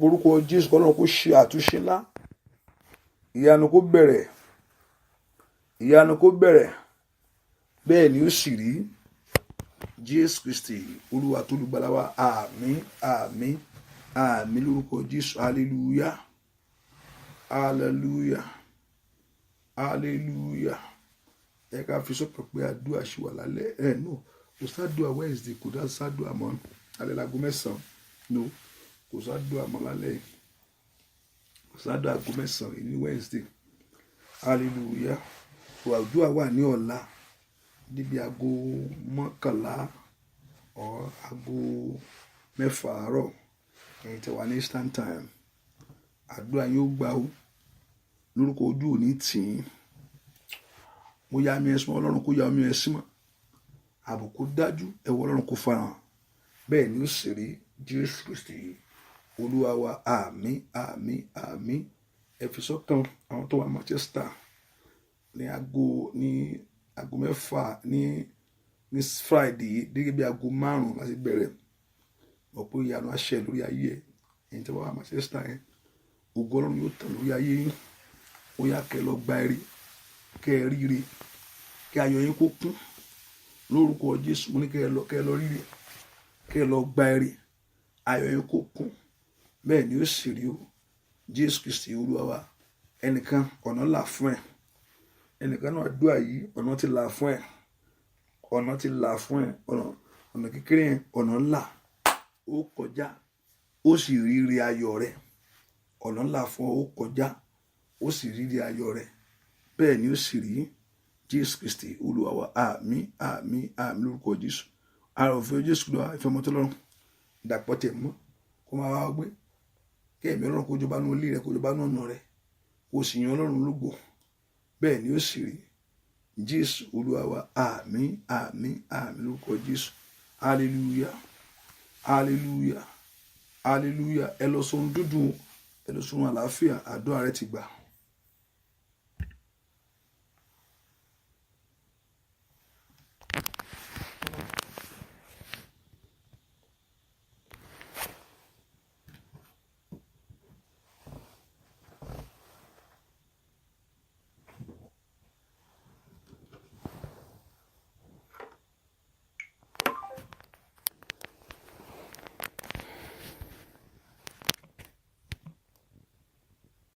Orúkọ Jésù kí ọlọ́run kó ṣe àtúnṣe ńlá, ìyanu kó bẹ̀rẹ̀, ìyanu kó bẹ̀rẹ̀, bẹ́ẹ̀ ni ó sì rí. Jésù Kristi Olúwa tó lùgbàlà wa, àmín àmín àmín lórúkọ Jésù. Hallelujah hallelujah hallelujah. Ẹ ká fi sọ́kàn pé àdúrà ṣì wà lálẹ́ no kò sádùá Wednesday, kò dá sádùá mọ́ alẹ́ láago 9 no kò sádùá mọ́ lálẹ́, kò sádùá aago 9 ní Wednesday. Hallelujah. Àdúrà wà ní ọ̀la níbi aago 11 or aago 6 àárọ̀, ẹ̀yin tẹ́ wà ní Eastern Time. Àdúrà yóò gbà ó lórúkọ ojú òní tì í. Mo ya mi ẹ̀sùn ọlọ́run kó ya mi ẹ̀sìn mọ́, àbùkù dájú ẹ̀wọ̀ ọlọ́run kó farahàn, bẹ́ẹ̀ ni ó sì rí. Jésù Kristi Olúwa wa, àmín àmín àmín. Ẹ fi sọ́kàn àwọn tó wà Manchester ní aago 6 ní Friday gẹ́gẹ́ bí aago 5 láti bẹ̀rẹ̀. Mọ̀ pé ìyanu á ṣẹ lórí ayé ẹ̀, ẹ̀yin tí wọ́n wà Manchester yẹn, ògo ọlọ́run yóò tàn lórí ayé yín. Ó yá kẹ́ lọ gba ire, kẹ́ ẹ ríre, kẹ́ ayọ̀ yín kó kún lórúkọ Jésù. Mo ní kẹ́ ẹ lọ ríre, kẹ́ ẹ lọ gba ire, ayọ̀ yín kó kún, bẹ́ẹ̀ ni ó sì rí o. Jésù Kristi Olúwa wa. Ẹnìkan ọ̀nà là fún ẹ, ẹnìkan náà àdúrà yìí ọ̀nà ti là fún ẹ, ọ̀nà ti là fún ẹ, ọ̀nà kékeré yẹn ọ̀nà ńlá ó kọjá, ó sì rí ire ayọ̀ rẹ. Ọ̀nà ńlá fún ọ ó kọjá, ó sì rí ire ayọ̀ rẹ, bẹ́ẹ̀ ni ó sì rí. Jésù Kristi Olúwa wa, àmín àmín àmín lórúkọ Jésù. Ara òfin Jésù lọ ìfẹ́ ọmọ tó lọ́rùn dàpọ̀ tẹ̀ mọ́ kó máa wá gbé, kí ẹ̀mí ọlọ́run kó jọba nú ilé rẹ, kó jọba nú ọ̀nà rẹ, kó sì yan ọlọ́run lógo, bẹ́ẹ̀ ni ó sì rí. Jésù Olúwa wa, àmín àmín àmín lórúkọ Jésù. Hallelujah hallelujah hallelujah. Ẹ lọ sọ́run dúdú, ẹ lọ sọ́run àlàáfíà, àdúrà rẹ ti gbà.